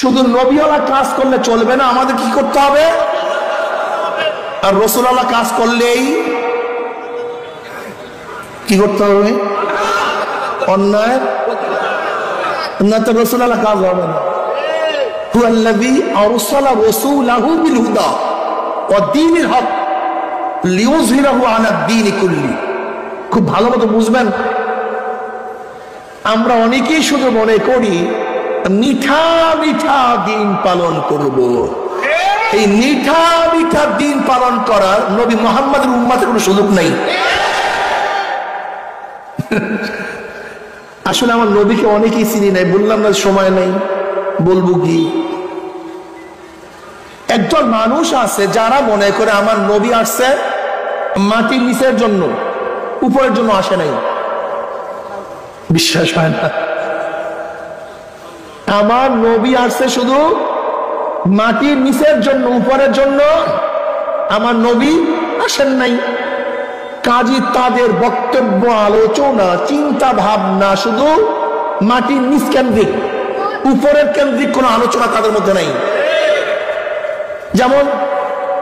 শুধু নবীওয়ালা কাজ করলে চলবে না, আমাদের কি করতে হবে? আর রসুলওয়ালা কাজ করলেই কি করতে হবে? অন্যায় না, তো রসুলওয়ালা কাজ হবে না। হুয়াল্লাযী আরসালা রাসূলাহু বিল হুদা ওয়া দীনিল হক লিইয়ুযহিরাহু আলা দ্বীনি কুল্লি। খুব ভালো মতো বুঝবেন। আমরা অনেকেই শুধু মনে করি মিঠা মিঠা দিন পালন করব। এই মিঠা মিঠা দিন পালন করার নবী মুহাম্মদের উম্মতের কোনো সুযোগ নাই। আসলে আমার নবীকে অনেকেই চিনি নাই, বললাম না সময় নাই, বলবো কি। একজন মানুষ আছে যারা মনে করে আমার নবী আসছে মাটির নিচের জন্য, উপরের জন্য আসে নাই। বিশ্বাস হয় না। আমার নবী আসছে শুধু মাটির নিচের জন্য, উপরের জন্য আমার নবী আসেন নাই। কাজী তাদের বক্তব্য, আলোচনা, চিন্তা ভাবনা শুধু মাটির নিচ কেন্দ্রিক, উপরের কেন্দ্রিক কোন আলোচনা তাদের মধ্যে নাই। যেমন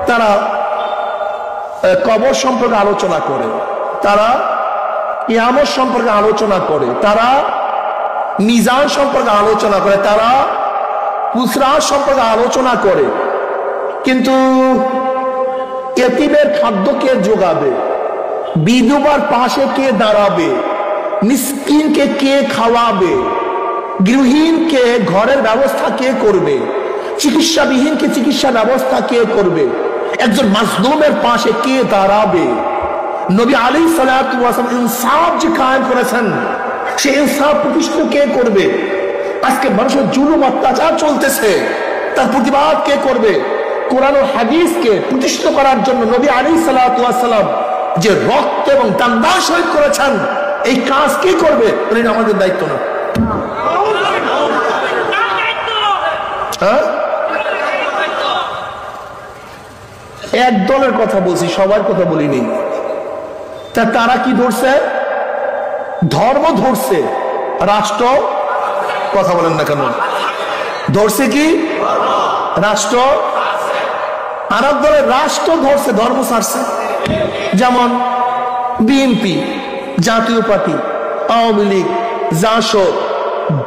তারা কবর সম্পর্কে আলোচনা করে, তারা কিয়ামত সম্পর্কে আলোচনা করে, তারা মিজান সম্পর্কে আলোচনা করে, তারা পুসরাত সম্পর্কে আলোচনা করে, কিন্তু এতিমের খাদ্য কে যোগাবে, বিধবার পাশে কে দাঁড়াবে, মিসকিনকে কে খাওয়াবে, গৃহহীনকে ঘরের ব্যবস্থা কে করবে, চিকিৎসাবিহীনকে চিকিৎসা ব্যবস্থা কে করবে, একজন মাজলুমের পাশে কে দাঁড়াবে। নবী আলাইহিস সালাতু ওয়াস সালাম ইনসাফ যে কায়েম করেছেন, সেই ইনসাফ প্রতিষ্ঠা কে করবে? আজকে মানুষের জুলুম অত্যাচার চলতেছে, তার প্রতিবাদ কে করবে? কোরআন ও হাদিসকে প্রতিষ্ঠা করার জন্য নবী আলাইহিস সালাতু ওয়াস সালাম যে রক্ত এবং দাম শহীদ করেছেন, এই কাজ কে করবে? এটা আমাদের দায়িত্ব না। এক দলের কথা বলছি, সবার কথা বলিনি। তারা কি ধরছে? ধর্ম ধরছে, রাষ্ট্র কথা বলেন না কেন? ধরছে কি? রাষ্ট্র। আর এক দলের রাষ্ট্র ধরছে, ধর্ম ছাড়ছে। যেমন বিএনপি, জাতীয় পার্টি, আওয়ামী লীগ, জাসদ,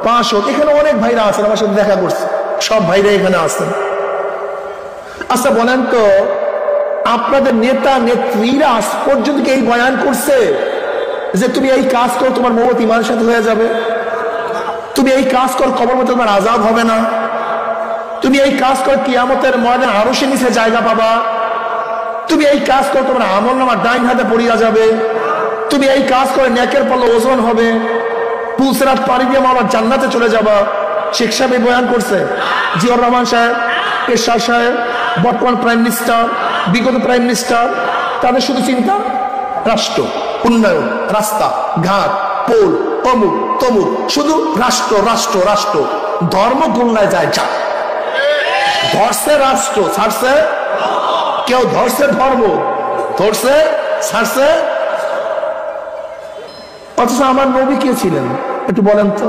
বাসদ, এখানে অনেক ভাইরা আছেন, আমার সাথে দেখা করছে, সব ভাইরা এখানে আছেন। আচ্ছা বলেন তো, আপনাদের নেতা নেত্রীরা আজ পর্যন্ত কি এই বয়ান করছে যে তুমি এই কাজ করো তোমার মওত ইমানের সাথে হয়ে যাবে, তুমি এই কাজ করো কবর মধ্যে তোমার আযাব হবে না, তুমি এই কাজ করো কিয়ামতের ময়দানে আরশের নিচে জায়গা পাবা, তুমি এই কাজ করো তোমার আমলনামা ডাইন হাতে পড়িয়া যাবে, তুমি এই কাজ করে নেকের পাল্লা ওজন হবে, পুলসিরাত পাড়ি দিয়ে মাওলার জান্নাতে চলে যাবা। শেখ সাহেব এই বয়ান করছে, জিয়াউর রহমান সাহেব, এরশাদ সাহেব, বর্তমান প্রাইম মিনিস্টার, বিগত প্রাইম মিনিস্টার, তাদের শুধু চিন্তা রাষ্ট্র, উন্নয়ন, রাস্তা ঘাট, পোল, অমুক তমুক, শুধু রাষ্ট্র রাষ্ট্র রাষ্ট্র। ধর্ম গোল্লায় যায় যা, ধরছে রাষ্ট্র, ছাড়ছে কেউ, ধরছে ধর্ম, ধরছে ছাড়ছে। অথচ আমার নবী কে ছিলেন একটু বলেন তো,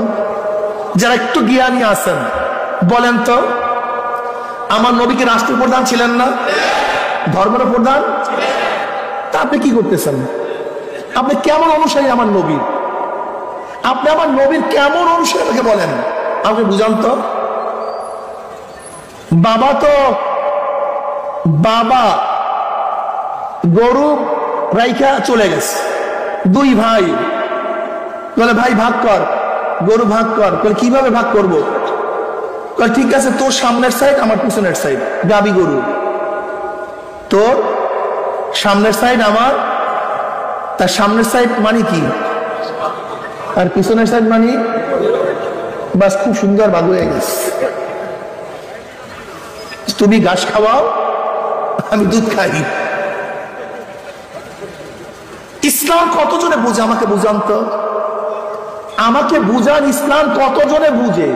যারা একটু জ্ঞানী আছেন বলেন তো, আমার নবীকে রাষ্ট্রপ্রধান ছিলেন না? ধর্মের প্রধান? তা আপনি কি করতেছেন? আপনি কেমন অনুসারী আমার নবীর? আপনি আমার নবীর কেমন অনুসারী আমাকে বলেন, আমাকে বুঝান তো। বাবা গরু রাইখা চলে গেছে, দুই ভাই বলে ভাই ভাগ কর, গরু ভাগ কর। কিভাবে ভাগ করবো? ঠিক আছে, তোর সামনের সাইড আমার পিছনের সাইড, গাবি গরু তোর সামনের সাইড আমার, তার সামনের সাইড মানে কি আর পিছনের সাইড মানে, বাস খুব সুন্দর ভাগ হয়ে গেছে। তুমি ঘাস খাওয়াও, আমি দুধ খাই। ইসলাম কতজনে বুঝে আমাকে বুঝান তো, আমাকে বুঝান ইসলাম কতজনে বুঝে?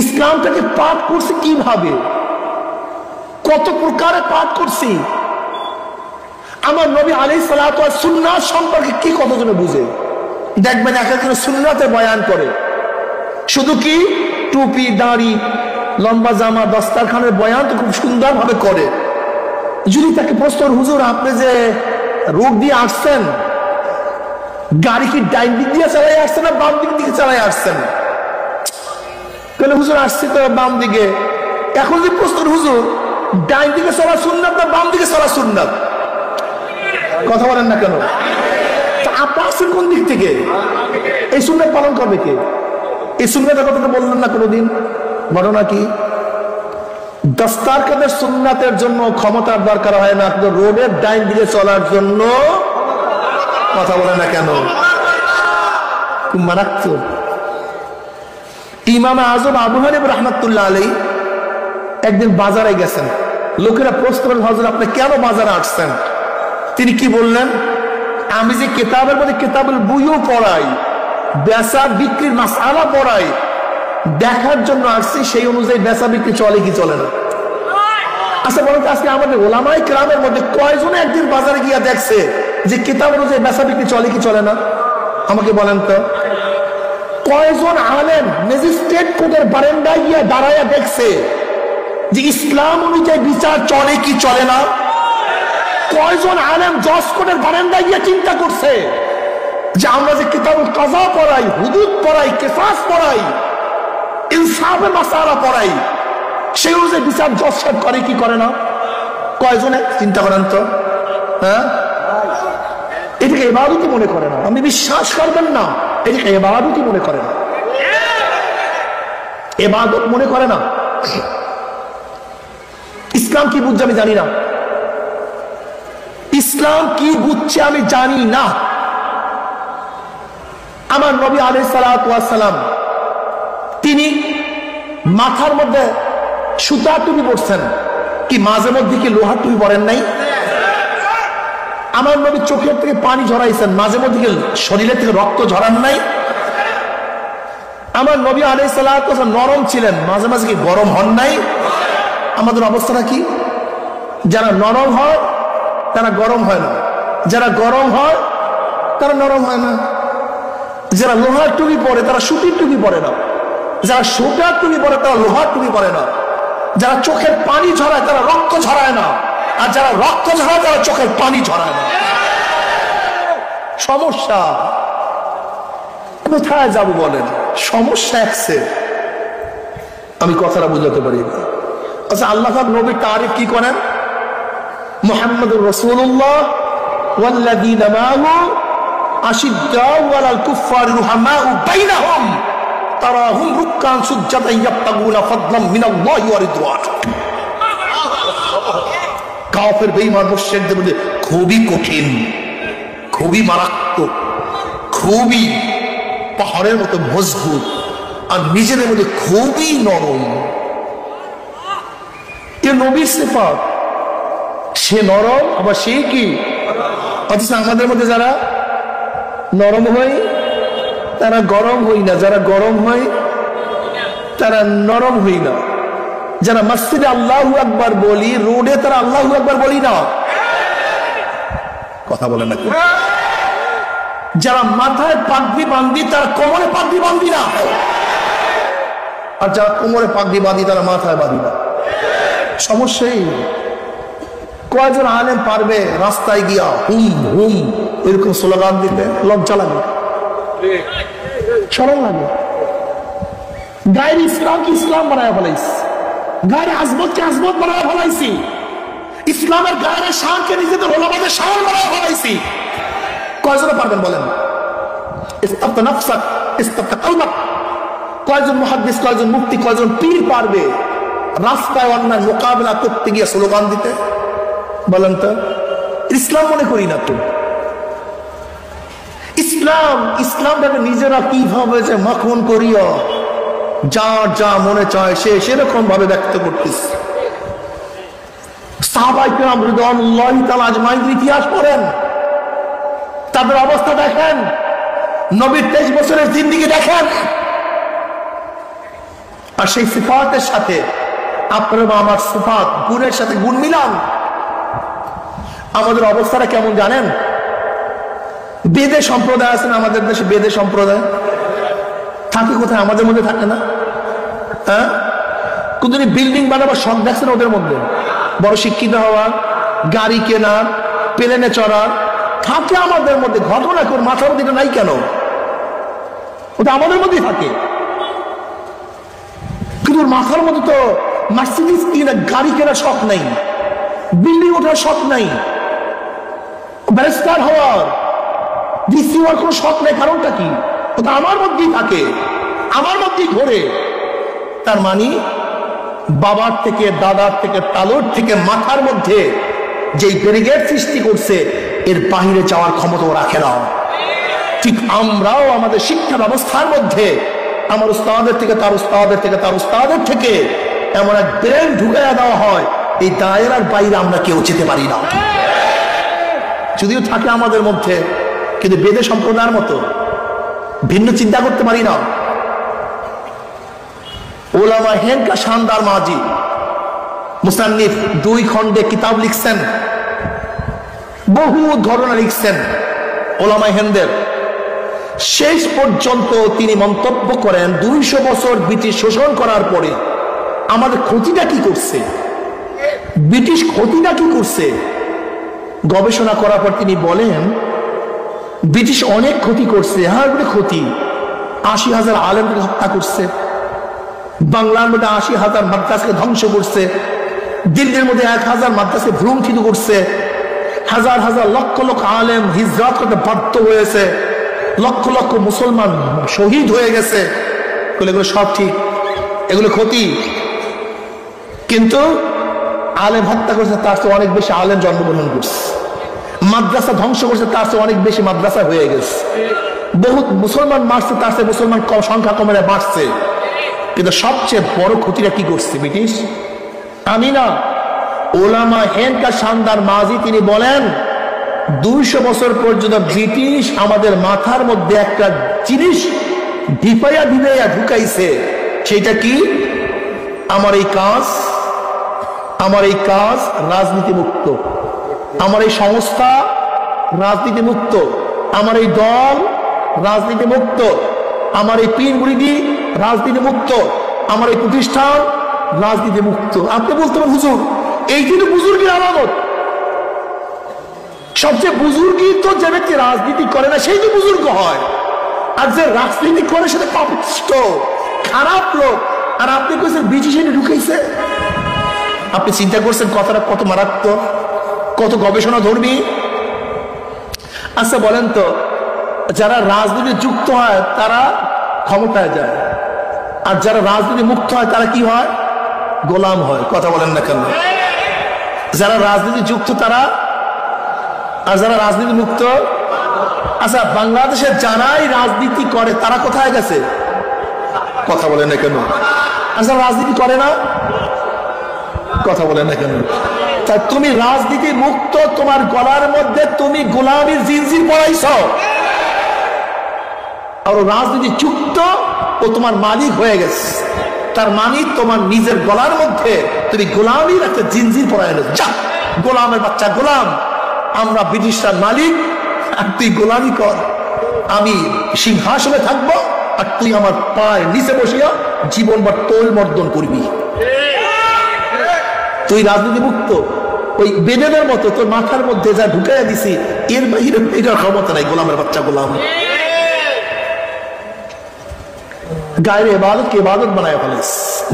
ইসলামটাকে পাঠ করছে কিভাবে, কত প্রকারে পাঠ করছি? আমার নবী আলাইহিস সালাতু ওয়াস সুন্নাত সম্পর্কে কি কতজনে বুঝে? দেখবেন এক একজন সুন্নাতে বয়ান করে, শুধু কি টুপি দাড়ি লম্বা জামা, দস্তারখানের বয়ান তো খুব সুন্দর ভাবে করে। যদি তাকে প্রশ্ন, হুজুর আপনি যে রোড দিয়ে আসছেন, গাড়ি কি ডাইন দিক দিয়ে চালাই আসছেন না বাম দিক দিকে চালাই আসছেন? তাহলে হুজুর আসছি তো বাম দিকে। এখন যে প্রশ্ন, হুজুর ডাইন দিকে চলা সুন্নাত না বাম দিকে চলা সুন্নাত? কথা বলেন না কেন? আপনি আসছেন কোন দিক থেকে? এই সুন্নাত পালন করবে কে? এই সুন্নাতের কথা তো বললেন না কোনোদিন। ঘটনা কি? দস্তারখানের সুন্নাতের জন্য ক্ষমতার দরকার হয় না, রোডের ডাইন দিকে চলার জন্য। কথা বলে না কেন? খুব মারাত্মক। ইমাম আজম আবু হানিফা রাহমাতুল্লাহ আলাইহি একদিন বাজারে গেছেন। লোকেরা প্রশ্ন করেন, হযরত আপনি কেন বাজারে আসছেন? তিনি কি বললেন? আমি যে কিতাবের মধ্যে কিতাবুল বুয়ু পড়াই, বেচা বিক্রির মাসআলা পড়াই, দেখার জন্য আসছি সেই অনুযায়ী বেচা বিক্রি চলে কি চলে না। আচ্ছা বলেন তো, আজকে আমাদের ওলামায়ে কেরামের মধ্যে কয়জনে একদিন বাজারে গিয়া দেখছে যে কিতাব অনুযায়ী বেচা বিক্রি চলে কি চলে না? আমাকে বলেন তো। কয়জন আলেম ম্যাজিস্ট্রেট কোর্টের বারান্দায় গিয়া দাঁড়াইয়া দেখছে যে ইসলাম অনুযায়ী বিচার চলে কি চলে না? কয়জন আলেম জজ কোর্টের বারান্দায় গিয়া চিন্তা করছে যে আমরা যে কিতাবুল কাযা পড়াই, হুদুদ পড়াই, কিসাস পড়াই, ইনসাফের মাসআলা পড়াই, সেই অনুযায়ী বিচার জজ সাহেব করে কি করে না? কয়জনে চিন্তা করেন তো? হ্যাঁ, এটাকে ইবাদতই মনে করে না। আপনি বিশ্বাস করবেন না, এটাকে ইবাদতই মনে করে না, ইবাদত মনে করে না। ইসলাম কি বুঝছে আমি জানি না, ইসলাম কি বুঝছে আমি জানি না। আমার নবী আলাইহিস সালাতু ওয়াস সালাম তিনি মাথার মধ্যে সুতার টুপি পরছেন, কি মাঝে মধ্যে কি লোহার টুপি পরেন নাই? আমার নবী চোখের থেকে পানি ঝরাইছেন, মাঝে মধ্যে কি শরীরের থেকে রক্ত ঝরান নাই? আমার নবী আলাইহিস সালাতু ওয়াস সালাম নরম ছিলেন, মাঝে মাঝে কি গরম হন নাই? আমাদের অবস্থাটা কি? যারা নরম হয় তারা গরম হয় না, যারা গরম হয় তারা নরম হয় না। যারা লোহার টুপি পরে তারা সুতির টুপি পরে না, যারা সুতার টুপি পরে তারা লোহার টুপি পরে না। যারা চোখের পানি ঝরায় তারা রক্ত ঝরায় না, আর যারা রক্ত ঝরায় তারা চোখের পানি ঝরায় না। সমস্যা কোথায় যাব বলেন? সমস্যা একসে। আমি কথাটা বুঝাতে পারি না। আচ্ছা, আল্লাহ পাক নবীর তারিফ কি করেন? মুহাম্মাদুর রাসূলুল্লাহ ওয়াল্লাযীনা মা'হু আশিদ্দাউ আলাল কুফফারি রুহামাউ বাইনাহুম তারাহুম রুকআন সুজ্জাদান ইয়াবতাগুনা ফাদলাম মিনাল্লাহি ওয়া রিদওয়ান। কাফের বেঈমান মুশরিকদের মধ্যে খুবই কঠিন, খুবই মারাত্মক, খুবই পাহাড়ের মতো মজবুত, আর নিজেদের মধ্যে খুবই নরম। এ নবীর সিফাত, সে নরম আবার সে কি। অথচ আমাদের মধ্যে যারা নরম হয় তারা গরম হই না, যারা গরম হয় তারা নরম হই না। যারা মসজিদে আল্লাহু আকবার বলি, রোডে তারা আল্লাহু আকবার বলি না। কথা বলেন না। যারা মাথায় পাগড়ি বাঁধি তারা কোমরে পাগড়ি বাঁধি না, আর যারা কোমরে পাগড়ি বাঁধি তারা মাথায় বাঁধি না। সমস্যাই কয়জন আলেম পারবে রাস্তায় গিয়া হুম হুম এরকম স্লোগান দিতে? লজ্জা লাগে, শরম লাগে। গায়ের ইসলাম কি ইসলাম বানায় ফেলাইছি, গায়ের আজমত কে আজমত বানায় ফেলাইছি, ইসলামের গায়ের শানকে নিজেদের ওলামাদের শান বানায় ফেলাইছি। কয়জন পারবেন বলেন? ইস্তাফতা নাফসাক ইস্তাফতা কলবাক। কয়জন মুহাদ্দিস, কয়জন মুফতি, কয়জন পীর পারবে রাস্তায় অন্যায় মোকাবেলা করতে গিয়ে স্লোগান দিতে? বলেন তো। ইসলাম মনে করি না তো। ইসলামটাকে নিজেরা কিভাবে যে মাখন করিয়া যার যা মনে চায় সে সেরকম ভাবে ব্যক্ত করতেছে। সাহাবায়ে কেরাম রিদওয়ানুল্লাহি তাআলা আজমাইনের ইতিহাস পড়েন, তাদের অবস্থা দেখেন, নবীর 23 বছরের জিন্দেগি দেখেন, আর সেই সিফাতের সাথে আপনার বা আমার সিফাত গুণের সাথে গুণ মিলান। আমাদের অবস্থাটা কেমন জানেন? বেদে সম্প্রদায় আছে না আমাদের দেশে? বেদে সম্প্রদায় থাকে কোথায়? আমাদের মধ্যে থাকে না? হ্যাঁ, কিন্তু বিল্ডিং বানাবার শখ দেখছেন ওদের মধ্যে, বড় শিক্ষিত হওয়া, গাড়ি কেনা, প্লেনে চড়া থাকে আমাদের মধ্যে। ঘটনা কোন মাথার মধ্যে নাই কেন? ওটা আমাদের মধ্যেই থাকে, কিন্তু মাথার মধ্যে তো মার্সিডিজ কিনা, গাড়ি কেনার শখ নাই, বিল্ডিং ওঠার শখ নাই, ব্যারিস্টার হওয়ার, ডিসি হওয়ার কোনো শখ নাই। কারণটা কি? ওটা আমার মধ্যেই থাকে, আমার মধ্যেই ঘোরে। তার মানে বাবার থেকে, দাদার থেকে, তালুর থেকে মাথার মধ্যে যে ব্যারিকেড সৃষ্টি করছে, এর বাহিরে যাওয়ার ক্ষমতা রাখে না। ঠিক আমরাও আমাদের শিক্ষা ব্যবস্থার মধ্যে আমার উস্তাদের থেকে, তার উস্তাদের থেকে, তার উস্তাদের থেকে এমন এক ব্রেন ঢুকাইয়া দেওয়া হয়, এই দায়রার বাইরে আমরা কেউ যেতে পারি না। যদিও থাকে আমাদের মধ্যে, কিন্তু বেদে সম্প্রদায়ের মতো ভিন্ন চিন্তা করতে পারি না। ওলামা হেন কা শানদার মাজি মুসান্নিফ 2 খণ্ডে কিতাব লিখছেন, বহু ঘটনা লিখছেন ওলামা হেনদের। শেষ পর্যন্ত তিনি মন্তব্য করেন 200 বছর ব্রিটিশ শোষণ করার পরে আমাদের ক্ষতিটা কি করছে, ব্রিটিশ ক্ষতিটা কি করছে। গবেষণা করার পর তিনি বলেন ব্রিটিশ অনেক ক্ষতি করছে। হ্যাঁ, ক্ষতি 80,000 আলেমকে হত্যা করছে, বাংলার মধ্যে 80,000 মাদ্রাসাকে ধ্বংস করছে, দিল্লির মধ্যে 1,000 মাদ্রাসাকে ভ্রুমঠিত করছে, হাজার হাজার লক্ষ লক্ষ আলেম হিজরত করতে বাধ্য হয়েছে, লক্ষ লক্ষ মুসলমান শহীদ হয়ে গেছে। এগুলো সব ঠিক, এগুলো ক্ষতি। কিন্তু আলেম হত্যা করছে, তার চেয়ে অনেক বেশি আলেম জন্মগ্রহণ করছে। মাদ্রাসা ধ্বংস করছে, তার চেয়ে অনেক বেশি মাদ্রাসা হয়ে গেছে। বহুত মুসলমান মারছে, তার চেয়ে মুসলমান সংখ্যা কমে বাড়ছে। কিন্তু সবচেয়ে বড় ক্ষতিটা কি করছে ব্রিটিশ? আমি না, ওলামা হেন কা শানদার মাজি তিনি বলেন 200 বছর পর্যন্ত ব্রিটিশ আমাদের মাথার মধ্যে একটা জিনিস ঢিপাইয়া ঢুকাইছে। সেটা কি? আমার এই কাজ রাজনীতি মুক্ত, আমার এই সংস্থা রাজনীতি মুক্ত, আমার এই দল রাজনীতি মুক্ত, আমার এই পীর মুরিদি রাজনীতি মুক্ত, আমার এই প্রতিষ্ঠান রাজনীতি মুক্ত। আপনি বলতে পারেন হুজুর এই কিন্তু বুজুর্গের আলামত। সবচেয়ে বুজুর্গই তো যে ব্যক্তি রাজনীতি করে না সেই তো বুজুর্গ হয়, আর যে রাজনীতি করে সেটা পাপিষ্ট খারাপ লোক। আর আপনি কইছেন ব্রিটিশ এনে ঢুকাইছে। আপনি চিন্তা করছেন কথাটা কত মারাত্মক, কত গবেষণা ধর্মী। আচ্ছা বলেন তো, যারা রাজনীতি যুক্ত হয় তারা ক্ষমতায় যায়, আর যারা রাজনীতি মুক্ত হয় তারা কি হয়? গোলাম হয়। কথা বলেন না কেন? যারা রাজনীতি যুক্ত তারা, আর যারা রাজনীতি মুক্ত। আচ্ছা বাংলাদেশে যারাই রাজনীতি করে তারা কোথায় গেছে? কথা বলেন না কেন? আচ্ছা রাজনীতি করে না, কথা বলেন না কেন? তা তুমি রাজনীতি মুক্ত, তোমার গলার মধ্যে তুমি গোলামীর জিনজির পড়াইছ, আর রাজনীতি যুক্ত ও তোমার মালিক হয়ে গেছে। তার মানে তোমার নিজের গলার মধ্যে তুমি গোলামীর একটা জিনজির পড়াই এনেছ। যা গোলামের বাচ্চা, গোলাম। আমরা ব্রিটিশরা মালিক, আর তুই গোলামি কর। আমি সিংহাসনে থাকবো, আর তুই আমার পায়ের নিচে বসিয়া জীবনভর তোল মর্দন করবি। তুই রাজনীতি মুক্ত। ওই বেদেনের মতো তোর মাথার মধ্যে যা ঢুকাইয়া দিছি, এর বাহিরে এটার ক্ষমতা নাই। গোলামের বাচ্চা গোলাম। গায়ের ইবাদতকে ইবাদত বানায় ফেলিস,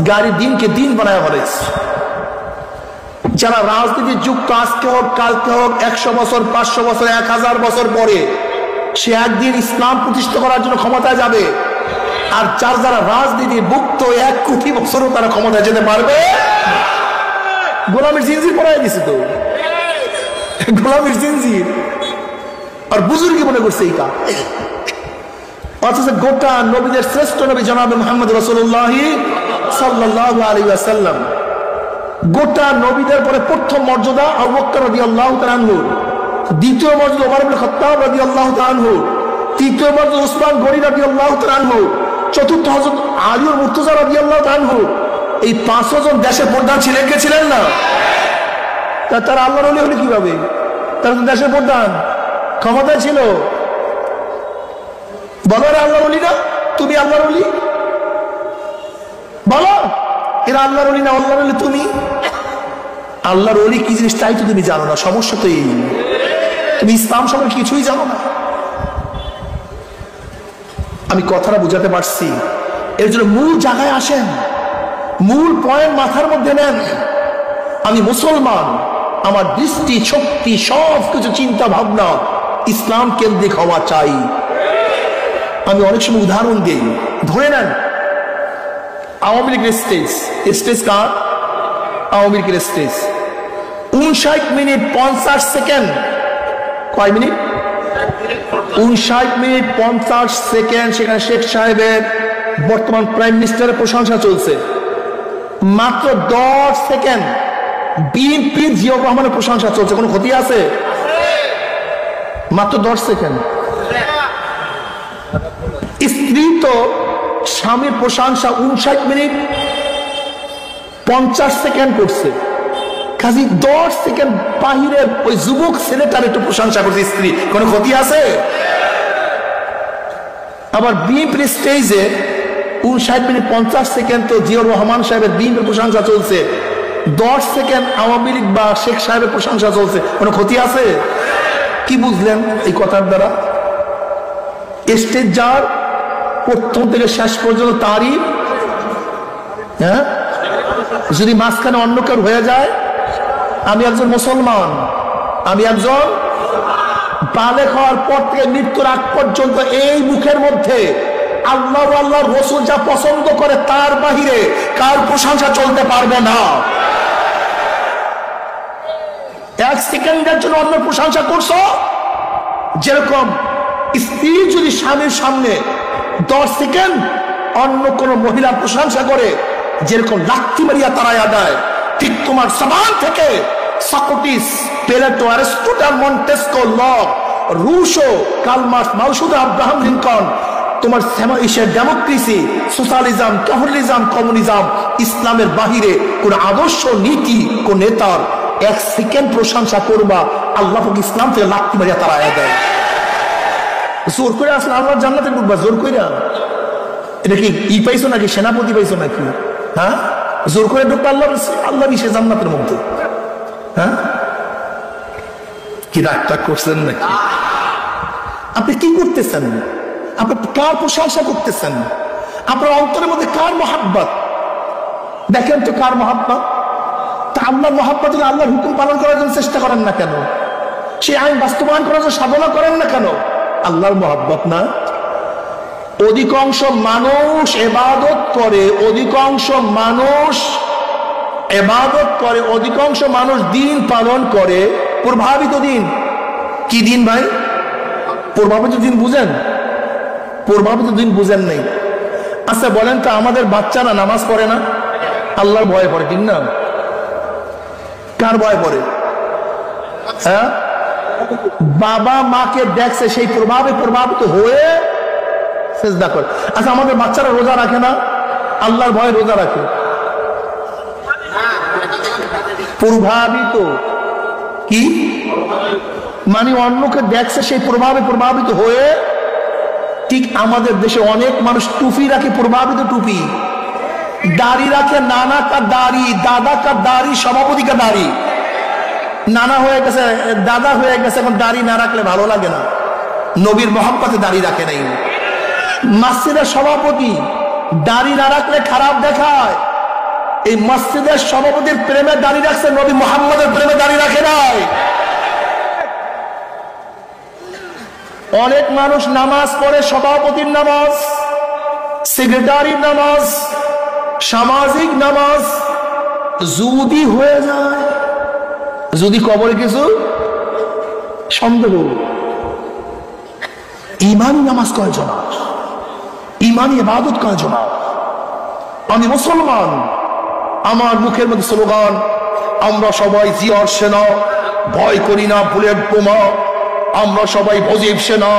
গায়ের দিনকে দিন বানায় ফেলিস। যারা রাজনীতি যুক্ত আজকে হোক, কালকে হোক, 100 বছর, 500 বছর, 1000 বছর পরে সে একদিন ইসলাম প্রতিষ্ঠা করার জন্য ক্ষমতায় যাবে। আর যারা রাজনীতি মুক্ত 1 কোটি বছরও তারা ক্ষমতায় যেতে পারবে। গোলামের জিনজির পড়াই দিছে তো, গোলামের জিনজির। আর বুজুর্গি মনে করছে এই কাজ। অথচ গোটা নবীদের শ্রেষ্ঠ নবী জনাবে মুহাম্মদ রাসূলুল্লাহ সাল্লাল্লাহু আলাইহি ওয়াসাল্লাম, গোটা নবীদের পরে প্রথম মর্যাদা আবু বকর রাদিয়াল্লাহু তাআলা আনহু, দ্বিতীয় মর্যাদা ওমর ইবনে খাত্তাব রাদিয়াল্লাহু তাআলা আনহু, তৃতীয় মর্যাদা উসমান গনি রাদিয়াল্লাহু তাআলা আনহু, চতুর্থ হযরত আলী মুর্তজা রাদিয়াল্লাহু তাআলা আনহু। এই 500 জন দেশের প্রধান ছিলেন কে? ছিলেন না? তারা আল্লাহর ওলি হলে কিভাবে? তারা তো দেশের প্রধান, ক্ষমতা ছিল। বলো আল্লাহর ওলি না? তুমি আল্লাহর ওলি বলো? এরা আল্লাহর ওলি না, আল্লাহর ওলি তুমি। আল্লাহর ওলি কি জিনিস তাই তো তুমি জানো না, সমস্যা তো এই, তুমি ইসলাম সম্পর্কে কিছুই জানো না। আমি কথাটা বুঝাতে পারছি? এর জন্য মূল জায়গায় আসেন, মূল পয়েন্ট মাথার মধ্যে নেন। আমি মুসলমান, আমার দৃষ্টি শক্তি সবকিছু চিন্তা ভাবনা ইসলাম কেন্দ্রিক হওয়া চাই। আমি অনেক সময় উদাহরণ দিই, ধরে নেন আওয়ামী লীগের স্টেজ কার? আওয়ামী লীগের স্টেজ 59 মিনিট 50 সেকেন্ড। কয় মিনিট? 59 minute 50 second. সেখানে শেখ সাহেবের, বর্তমান প্রাইম মিনিস্টারের প্রশংসা চলছে। মাত্র 10 সেকেন্ড বিএনপি জিয়াউর রহমানের প্রশংসা চলছে। কোনো ক্ষতি আছে? মাত্র 10 সেকেন্ড। স্ত্রী তো স্বামীর প্রশংসা 59 মিনিট 50 সেকেন্ড করছে। কাজী 10 সেকেন্ড বাহিরের ওই যুবক ছেলেটার একটু প্রশংসা করছে স্ত্রী, কোনো ক্ষতি আছে? আবার বিএনপির স্টেজে 59 মিনিট 50 সেকেন্ড তো জিয়াউর রহমান সাহেবের বিএনপির প্রশংসা চলছে, 10 সেকেন্ড আওয়ামী লীগ বা শেখ সাহেবের প্রশংসা চলছে, কোনো ক্ষতি আছে? কি বুঝলেন এই কথার দ্বারা? স্টেজ যার প্রথম থেকে শেষ পর্যন্ত তারই, হ্যাঁ, যদি মাঝখানে অন্য কেউ হয়ে যায়। আমি একজন মুসলমান, আমি একজন বালেগ হওয়ার পর থেকে মৃত্যুর আগ পর্যন্ত এই মুখের মধ্যে আল্লাহ আল্লাহর রাসূল যা পছন্দ করে তার বাহিরে কার প্রশংসা চলতে পারবে না। এক সেকেন্ডের জন্য অন্য প্রশংসা করছো, যেরকম স্ত্রী যদি স্বামীর সামনে 10 সেকেন্ড অন্য কোন মহিলার প্রশংসা করে, যেরকম লাথি মারিয়া তারায়া দেয়, ঠিক তোমার জবান থেকে Socrates, Plato, Aristotle, Montesquieu, Locke, Rousseau, Karl Marx, Malthus, Abraham Lincoln, তোমার ডেমোক্রেসি, সোশ্যালিজম, ক্যাপিটালিজম, কমিউনিজম, ইসলামের বাহিরে কোন আদর্শ নীতি কোন নেতার 1 সেকেন্ড প্রশংসা করবা, আল্লাহ ইসলাম থেকে লাথি মারিয়া তারায়া দেয়। জোর করে আসলে আল্লাহর জান্নাতে ঢুকবা, জোর করে। এটা কি ই পাইছো নাকি? সেনাপতি পাইছো নাকি? হ্যাঁ, জোর করে ঢুকবা আল্লাহ সে জান্নাতের মধ্যে। হ্যাঁ, কি রাগটা করছেন নাকি? আপনি কি করতেছেন? আপনি কার প্রশংসা করতেছেন? আপনার অন্তরের মধ্যে কার মহাব্বত? দেখেন তো কার মহাব্বত। তা আল্লাহর মহাব্বত, আল্লাহর হুকুম পালন করার জন্য চেষ্টা করেন না কেন? সেই আইন বাস্তবায়ন করার জন্য সাধনা করেন না কেন? আল্লাহর মহাব্বত না। অধিকাংশ মানুষ ইবাদত করে, অধিকাংশ মানুষ ইবাদত করে, অধিকাংশ মানুষ দিন পালন করে, প্রভাবিত দিন। কি দিন ভাই? প্রভাবিত দিন বুঝেন? প্রভাবিত দিন বুঝেন নাই। আচ্ছা বলেন তো, আমাদের বাচ্চারা নামাজ পড়ে না? আল্লাহর ভয় পড়ে, ঠিক না? কার ভয় পড়ে? হ্যাঁ, বাবা মাকে দেখছে, সেই প্রভাবিত হয়ে সিজদা করে। আচ্ছা আমাদের বাচ্চারা রোজা রাখে না? আল্লাহর ভয়ে রোজা রাখে। প্রভাবিত কি মানে? অন্যকে দেখছে, সেই প্রভাবিত হয়ে। ঠিক আমাদের দেশে অনেক মানুষ টুপি রাখে, প্রভাবিত টুপি। দাড়ি রাখে, নানা কা দাড়ি, দাদা কা দাড়ি, সভাপতি কা দাড়ি। নানা হয়ে গেছে, দাদা হয়ে গেছে, এখন দাড়ি না রাখলে ভালো লাগে না। নবীর মহব্বতে দাড়ি রাখে নাই। মসজিদের সভাপতি দাড়ি না রাখলে খারাপ দেখায়। এই মসজিদের সভাপতির প্রেমে দাড়ি রাখছে, নবী মুহাম্মদের প্রেমে দাড়ি রাখে নাই। অনেক মানুষ নামাজ পড়ে, সভাপতির নামাজ, সেক্রেটারির নামাজ, সামাজিক নামাজ। যদি হয়ে যায়, যদি কবরে কিছু সন্দেহ, ইমানি নামাজ কয়জন? ইমানি ইবাদত কয়জন? আমি মুসলমান, আমার মুখের মধ্যে স্লোগান, আমরা সবাই জিয়ার সেনা, ভয় করি না বুলেট বোমা। আমরা সবাই মুজিব সেনা,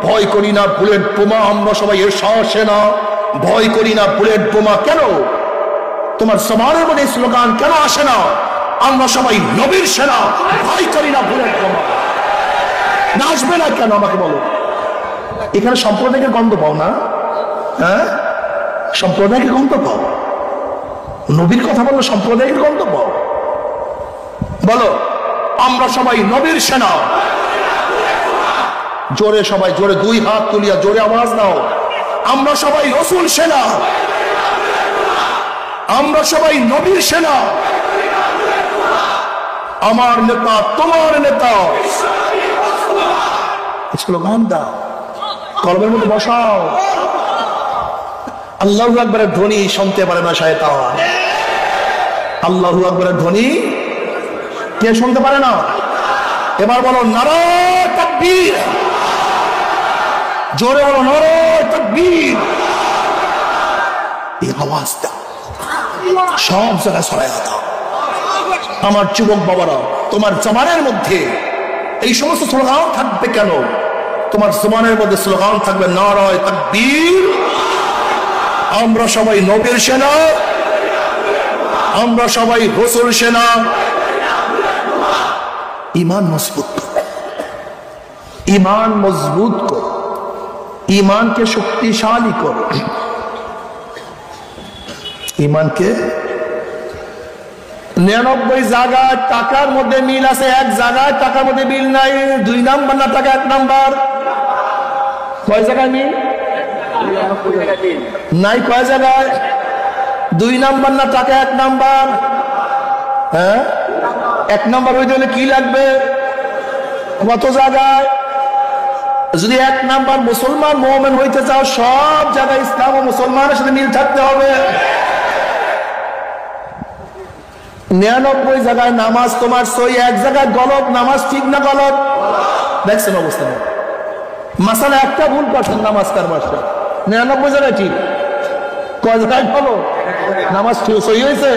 ভয় করি না বুলেট বোমা। আমরা সবাই এরশাদ সেনা, ভয় করি না বুলেট বোমা। কেন তোমার সমাজের মধ্যে স্লোগান কেন আসে না? আমরা সবাই নবীর সেনা, ভয় করি না বুলেট বোমা। না আসবে না কেন আমাকে বলো? এখানে সম্প্রদায়কে গন্ধ পাও না? হ্যাঁ, সম্প্রদায়কে গন্ধ পাও নবীর কথা বললো সাম্প্রদায়িক গন্তব্য। বলো আমরা সবাই নবীর সেনা। জোরে সবাই জোরে 2 হাত তুলিয়া জোরে আওয়াজ দাও, আমরা সবাই রসুল সেনা, আমরা সবাই নবীর সেনা। আমার নেতা তোমার নেতা। স্লোগান দাও, কলমের মধ্যে বসাও। আল্লাহু আকবারের ধ্বনি শুনতে পারে না শয়তান। আল্লাহু আকবারের ধ্বনি কে শুনতে পারে না? এবার বলো নারায়ে তাকবীর। জোরে বলো নারায়ে তাকবীর। এই আওয়াজটা সব জায়গায় ছড়ায় দাও। আমার যুবক বাবারা, তোমার জমানের মধ্যে এই সমস্ত স্লোগান থাকবে কেন? তোমার জমানের মধ্যে স্লোগান থাকবে নারায়ে তাকবীর, আমরা সবাই নবীর সেনা, আমরা সবাই রাসূল সেনা। ঈমান মজবুত করো, ঈমান মজবুত করো, ঈমানকে শক্তিশালী করো। ঈমানকে 99 জায়গায় টাকার মধ্যে মিল আছে, এক জায়গায় টাকার মধ্যে মিল নাই। 2 নাম্বার না টাকা 1 নাম্বার? কয় জায়গায় মিল নাই? কয় জায়গায়? 2 নাম্বার না টাকা 1 নাম্বার? হ্যাঁ, 1 নাম্বার হইতে হলে কি লাগবে? কত জায়গায়? যদি 1 নাম্বার মুসলমান মুমিন হইতে চাও, সব জায়গায় ইসলাম ও মুসলমানের সাথে মিল থাকতে হবে। 99 জায়গায় নামাজ তোমার সই, 1 জায়গায় গলত। নামাজ ঠিক না গলত? দেখছেন অবস্থা। মাসালা একটা ভুল করছেন নামাজ কার মাস্টার, 99 জায়গায় ঠিক। কয় জায়গায় বলো নামাজ ঠিক সই হয়েছে?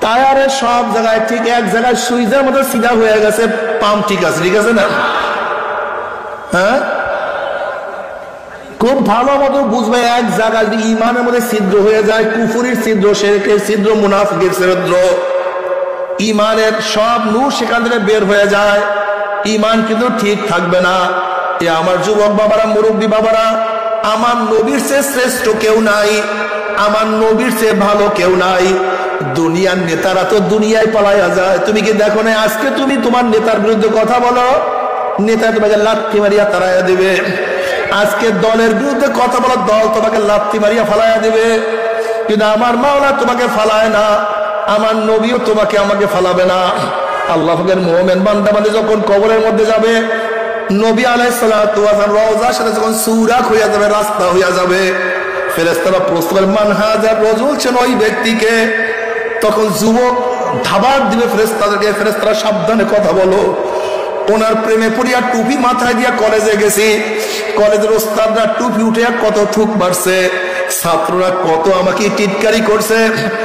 টায়ারে সব জায়গায় ঠিক, 1 জায়গায় সুইচের মতো সিধা হয়ে গেছে, পাম্প ঠিক আছে। ঠিক আছে না? হ্যাঁ, খুব ভালো মতো বুঝবে। 1 জায়গায় যদি ঈমানের মধ্যে ছিদ্র হয়ে যায়, কুফরির ছিদ্র, শিরকের ছিদ্র, মুনাফিকের ছিদ্র, ঈমানের সব নূর সেখান থেকে বের হয়ে যায়, ঈমান কিন্তু ঠিক থাকবে না। এ আমার যুবক বাবারা, মুরব্বী বাবারা, আমার নবীর চেয়ে শ্রেষ্ঠ কেউ নাই, আমার নবীর চেয়ে ভালো কেউ নাই। দুনিয়ার নেতারা তো দুনিয়ায় পালাইয়া যায়। তুমি কি দেখো না আজকে তুমি তোমার নেতার বিরুদ্ধে কথা বলো, নেতা তোমাকে লাথি মারিয়া তাড়াইয়া দিবে। আজকে দলের বিরুদ্ধে কথা বলো, দল তোমাকে লাথি মারিয়া ফালাইয়া দিবে। কিন্তু আমার মাওলা তোমাকে ফালায় না, আমার নবীও তোমাকে আমাকে ফালাবে না। আল্লাহের মুমিন বান্দা বান্দী যখন কবরের মধ্যে যাবে, নবী আলাইহিস সালাতু ওয়াস সালাম রওজার সাথে যখন সুরাক হইয়া যাবে, রাস্তা হইয়া যাবে, ফেরেশতারা প্রশ্ন করবে মান হাযার রাজুল, ছিল ওই ব্যক্তিকে। তখন যুবক ধাবার দিবে ফেরেশতাদেরকে, ফেরেশতারা সাবধানে কথা বলো, ওনার প্রেমে পড়িয়া টুপি মাথায় দিয়া কলেজে গেছি, কলেজের ওস্তাদরা টুপি উঠে কত থুক মারছে, ছাত্ররা কত আমাকে টিটকারি করছে,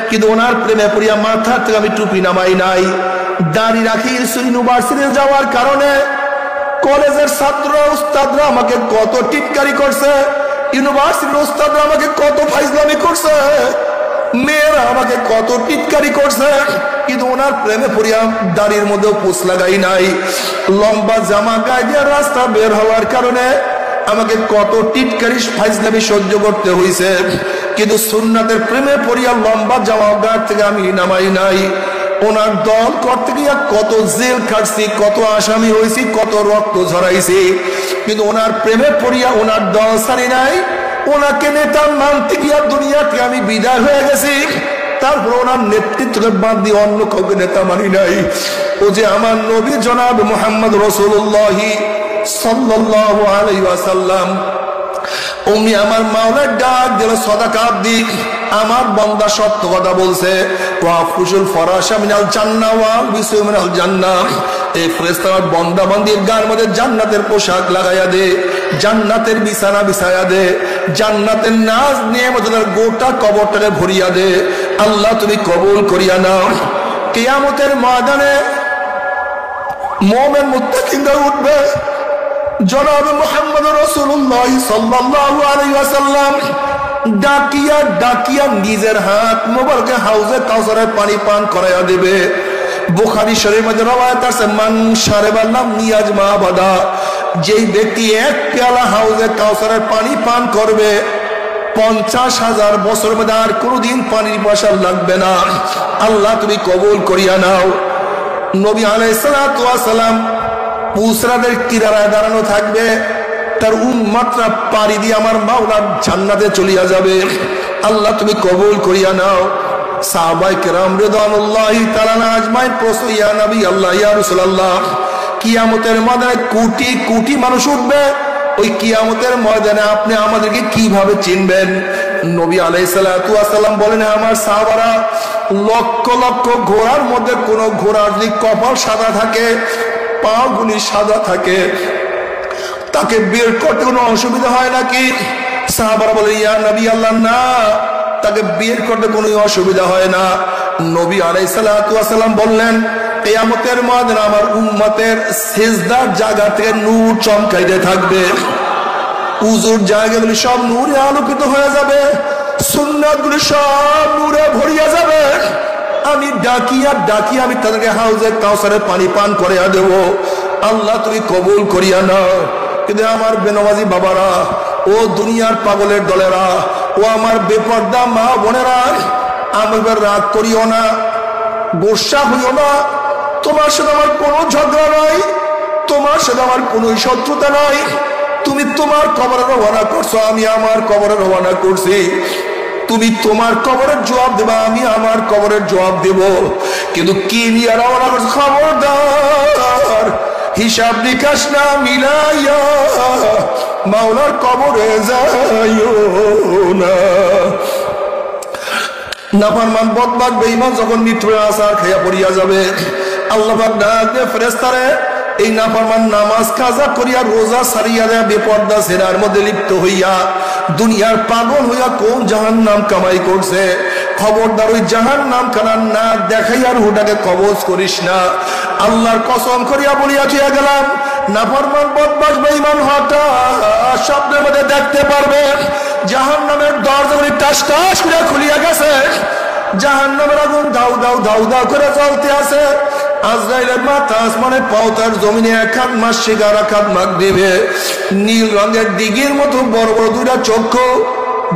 কিন্তু ওনার প্রেমে পড়িয়া মাথা থেকে আমি টুপি নামাই নাই। দাড়ি রাখি ইউনিভার্সিটি যাওয়ার কারণে কলেজের ছাত্র উস্তাদরা আমাকে কত টিটকারি করছে, ইউনিভার্সিটির উস্তাদরা আমাকে কত ফাইজলামি করছে, মেয়েরা আমাকে কত টিটকারি করছে, কিন্তু ওনার প্রেমে পড়িয়া দাড়ির মধ্যেও পুষ লাগাই নাই। লম্বা জামা গায়ে দিয়ে রাস্তা বের হওয়ার কারণে আমাকে কত টিটকারি ফাইজলামি সহ্য করতে হয়েছে, কিন্তু সুন্নাতের প্রেমে পড়িয়া লম্বা জামা গায়ে থেকে আমি নামাই নাই। ওনার দল করতে গিয়া কত জেল কাটছি, কত আসামি হয়েছি, কত রক্ত ঝরাইছি, কিন্তু ওনার প্রেমে পড়িয়া ওনার দল ছাড়ি নাই। ওনাকে নেতা মানতে গিয়া দুনিয়া থেকে আমি বিদায় হয়ে গেছি, তারপর ওনার নেতৃত্বকে বাদ দিয়ে অন্য কাউকে নেতা মানি নাই। ও যে আমার নবী জনাব মুহাম্মদ রাসূলুল্লাহ সাল্লাল্লাহু আলাইহি ওয়াসাল্লাম, উনি আমার মাওলার ডাক দিল সাদাকা দি, আমার বান্দা সত্য কথা বলছে। ওয়াফুশুল ফরাশা মিনাল জান্নাহ ওয়া বিসু মিনাল জান্নাহ, এই ফেরেশতা বান্দা বান্দির গায়ের মধ্যে জান্নাতের পোশাক লাগাইয়া দে, জান্নাতের বিছানা বিছায়া দে, জান্নাতের নাজ নিয়ামতের গোটা কবরটাকে ভরিয়া দে। আল্লাহ তুমি কবুল করিয়া নাও। কিয়ামতের ময়দানে মুমিন মুত্তাকিনরা উঠবে, জনাব মুহাম্মদ রাসূলুল্লাহ সাল্লাল্লাহু আলাইহি ওয়াসাল্লাম ডাকিয়া ডাকিয়া নিজের হাত মোবারকে হাউজে কাউসারের পানি পান করাইয়া দেবে। বুখারী শরীফের মধ্যে রওয়ায়াত আছে, মান শারিবা লাম ইয়াজমা আবাদা, যেই ব্যক্তি 1 পেয়ালা হাউজে কাউসারের পানি পান করবে, 50,000 বছর মধ্যে আর কোনোদিন পানির পয়সা লাগবে না। আল্লাহ তুমি কবুল করিয়া নাও। নবী আলাইহিস সালাতু ওয়াস সালাম পুসরাদের কিনারায় দাঁড়ানো থাকবে, তার উম্মতরা পাড়ি দিয়ে আমার মাওলার জান্নাতে চলিয়া যাবে। আল্লাহ তুমি কবুল করিয়া নাও। সাহাবায়ে কেরাম রিদওয়ানুল্লাহি তাআলা আজমাইন প্রশ্ন, ইয়া নবী আল্লাহ, ইয়া রাসূলুল্লাহ, কিয়ামতের ময়দানে কোটি কোটি মানুষ উঠবে, ওই কিয়ামতের ময়দানে আপনি আমাদেরকে কিভাবে চিনবেন? নবী আলাইহিস সালাতু ওয়াস সালাম বলেন, আমার সাহাবারা, লক্ষ লক্ষ ঘোড়ার মধ্যে কোন ঘোড়ার যদি কপাল সাদা থাকে, পা গুলি সাদা থাকে, তাকে বের করতে কোনো অসুবিধা হয় নাকি? সাহাবারা বলে, ইয়া নবী আল্লাহ, না, তাকে বের করতে কোনো অসুবিধা হয় না। নবী আলাইহিস সালাতু ওয়াস সালাম বললেন, কিয়ামতের ময়দানে আমার উম্মতের সিজদার জায়গা থেকে নূর চমকাইতে থাকবে, উযুর জায়গাগুলি সব নূরে আলোকিত হয়ে যাবে, সুন্নাতগুলি সব নূরে ভরিয়া যাবে। আমি ডাকিয়া ডাকিয়া আমি তাদেরকে হাউজে কাউসারের পানি পান করিয়া দেব। আল্লাহ তুমি কবুল করিয়া নাও। কিন্তু আমার বেনমাজি বাবারা, ও দুনিয়ার পাগলের দলেরা, ও আমার বেপর্দা মা বোনেরা, আমার রাগ করিও না, গোসা হইও না। তোমার সাথে আমার কোনো ঝগড়া নাই, তোমার সাথে আমার কোনো শত্রুতা নাই। তুমি তোমার কবরে রওনা করছো, আমি আমার কবরে রওনা করছি। তুমি তোমার কবরের জবাব দেবা, আমি আমার কবরের জবাব দেব। কিন্তু কি নিয়ে রওনা করছো? খবরদার, হিসাব নিকাশ না মিলাইয়া মাওলার কবরে যাইও না। নাফরমান বদমাশ বেঈমান যখন মৃত্যুর আসার খেয়া পড়িয়া যাবে, আল্লাহ পাক ডাক দিয়ে ফেরেশতারে, এই নাফরমান নামাজ কাজা করিয়া রোজা সারিয়া দেয়া বেপরদা সেনার মধ্যে লিপ্ত হইয়া দুনিয়ার পাগল হইয়া কোন জাহান্নাম কামাই করছে, খবরদার ওই জাহান্নাম খানার না দেখাইয়া রুহটাকে কবজ করিস না। আল্লাহর কসম করিয়া বলিয়া চলিয়া গেলাম, নাফরমান বদমাশ বেঈমান হঠাৎ স্বপ্নের মধ্যে দেখতে পারবে জাহান্নামের দরজাগুলি টাস টাস করে খুলিয়া গেছে, জাহান্নামের আগুন দাউ দাউ দাউ দাউ করে জ্বলতে আছে। আজরাইলের মাথা আসমানে, পাও তার জমিনে, এক হাত মাসিক আর এক হাত মাগরিবে। নীল রঙের দিঘির মতো বড় বড় দুইটা চক্ষু,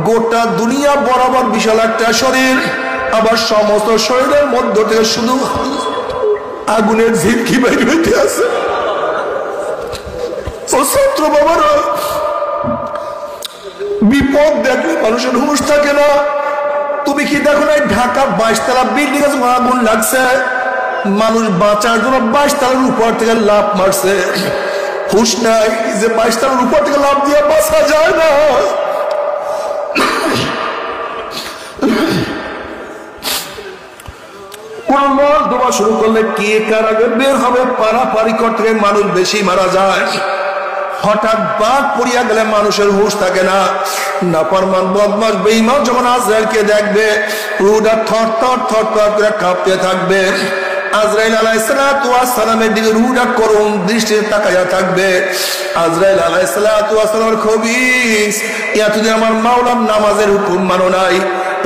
গোটা দুনিয়া বরাবর বিশাল একটা শরীর, আবার সমস্ত শরীরের মধ্য থেকে শুধু আগুনের ঝিলকি বের হইতে আছে। ও ছাত্র বাবারা, বিপদ দেখলে মানুষের হুঁশ থাকে না। তুমি কি দেখো না, ঢাকা 22 তলা বিল্ডিং এ আগুন লাগছে, মানুষ বাঁচার জন্য 22 তলার উপর থেকে লাফ মারছে। হুঁশ নাই যে 22 তলার উপর থেকে লাফ দিয়ে বাঁচা যায় না। দোয়া শুরু করলে কে কার আগে বের হবে, পারাপারি করতে মানুষ বেশি মারা যায়। হঠাৎ বাঘ পড়িয়া গেলে মানুষের হুঁশ থাকে না। নাফরমান বদমাশ বেঈমান যখন আজরাইলকে দেখবে, রুহটা থর থর থর থর করে কাঁপতে থাকবে। আজরাইল আলাইহিস সালাতু ওয়াস সালামের দিকে রুহটা করুণ দৃষ্টিতে তাকাইয়া থাকবে। আজরাইল আলাইহিস সালাতু ওয়াস সালামের খবিস, এতদিন আমার মাওলার নামাজের হুকুম মানো নাই,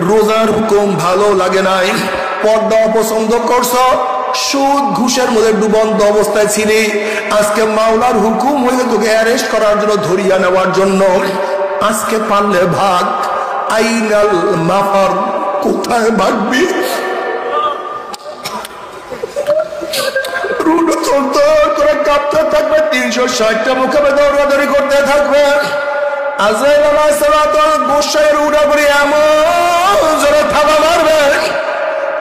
রোজার হুকুম ভালো লাগে নাই, পর্দা অপছন্দ করছো, সুদ ঘুষের মধ্যে ডুবন্ত অবস্থায় ছিলি, আজকে মাওলার হুকুম হইলে তোকে অ্যারেস্ট করার জন্য, ধরিয়া নেওয়ার জন্য। আজকে পারলে ভাগ। আইনাল মাফার, কোথায় ভাগবি? করে কাঁপতে থাকবে, 360টা মুখে দৌড়াদৌড়ি করতে থাকবে। আজরাইল আলাইহিস সালাতু গোসাইয়ের উড়া করে এমন জোরে থাবা মারবে,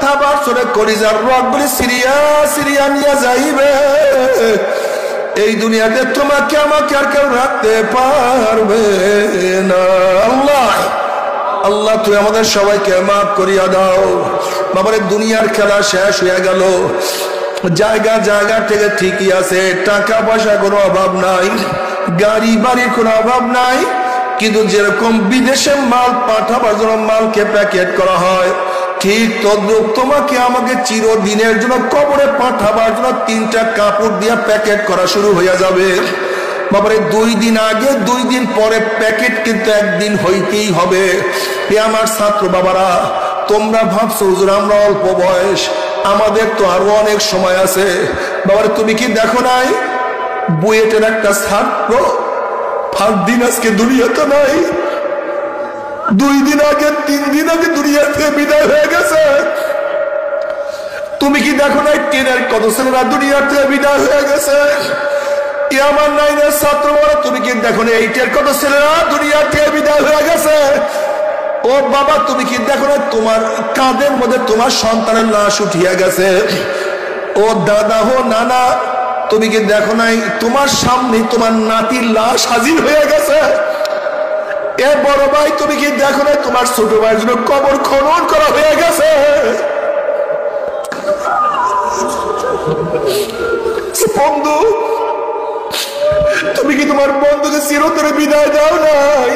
থাবার জোরে কলিজার রগগুলি সিরিয়া সিরিয়া নিয়ে যাইবে। এই দুনিয়াতে তোমাকে আমাকে আর কেউ রাখতে পারবে না। আল্লাহ আল্লাহ, তুই আমাদের সবাইকে মাফ করিয়া দাও। বাবারে, দুনিয়ার খেলা শেষ হয়ে গেল। জায়গা জায়গা থেকে ঠিকই আছে, টাকা পয়সা কোনো অভাব নাই, গাড়ি বাড়ির কোনো অভাব নাই, কিন্তু যেরকম বিদেশে মাল পাঠাবার জন্য মালকে প্যাকেট করা হয়, ঠিক তদ্রুপ তোমাকে আমাকে চিরদিনের জন্য কবরে পাঠাবার জন্য 3টা কাপড় দিয়ে প্যাকেট করা শুরু হয়ে যাবে। বাবারে, 2 দিন আগে 2 দিন পরে প্যাকেট কিন্তু একদিন হইতেই হবে। এ আমার ছাত্র বাবারা, তোমরা ভাবছো হুজুর আমরা অল্প বয়স, আমাদের তো আরো অনেক সময় আছে। বাবারে, তুমি কি দেখো নাই বুয়েটের একটা ছাত্র 5 দিন আজকে দুনিয়াতে নাই। 2 দিন আগে 3 দিন আগে দুনিয়া থেকে বিদায় হয়ে গেছে। তুমি কি দেখো না ট্রেনের কত ছেলেরা দুনিয়া থেকে বিদায় হয়ে গেছে? আমার নাইনের ছাত্র বড়, তুমি কি দেখো না 8 এর কত ছেলেরা দুনিয়া থেকে বিদায় হয়ে গেছে? ও বাবা, তুমি কি দেখো না তোমার কাঁধের মধ্যে তোমার সন্তানের লাশ উঠিয়া গেছে? ও দাদা হো নানা, তুমি কি দেখো নাই তোমার সামনে তোমার নাতির লাশ হাজির হয়ে গেছে? এ বড় ভাই, তুমি কি দেখো না তোমার ছোট ভাইয়ের জন্য কবর খনন করা হয়ে গেছে? বন্ধু, তুমি কি তোমার বন্ধুকে চিরতরে বিদায় দাও নাই?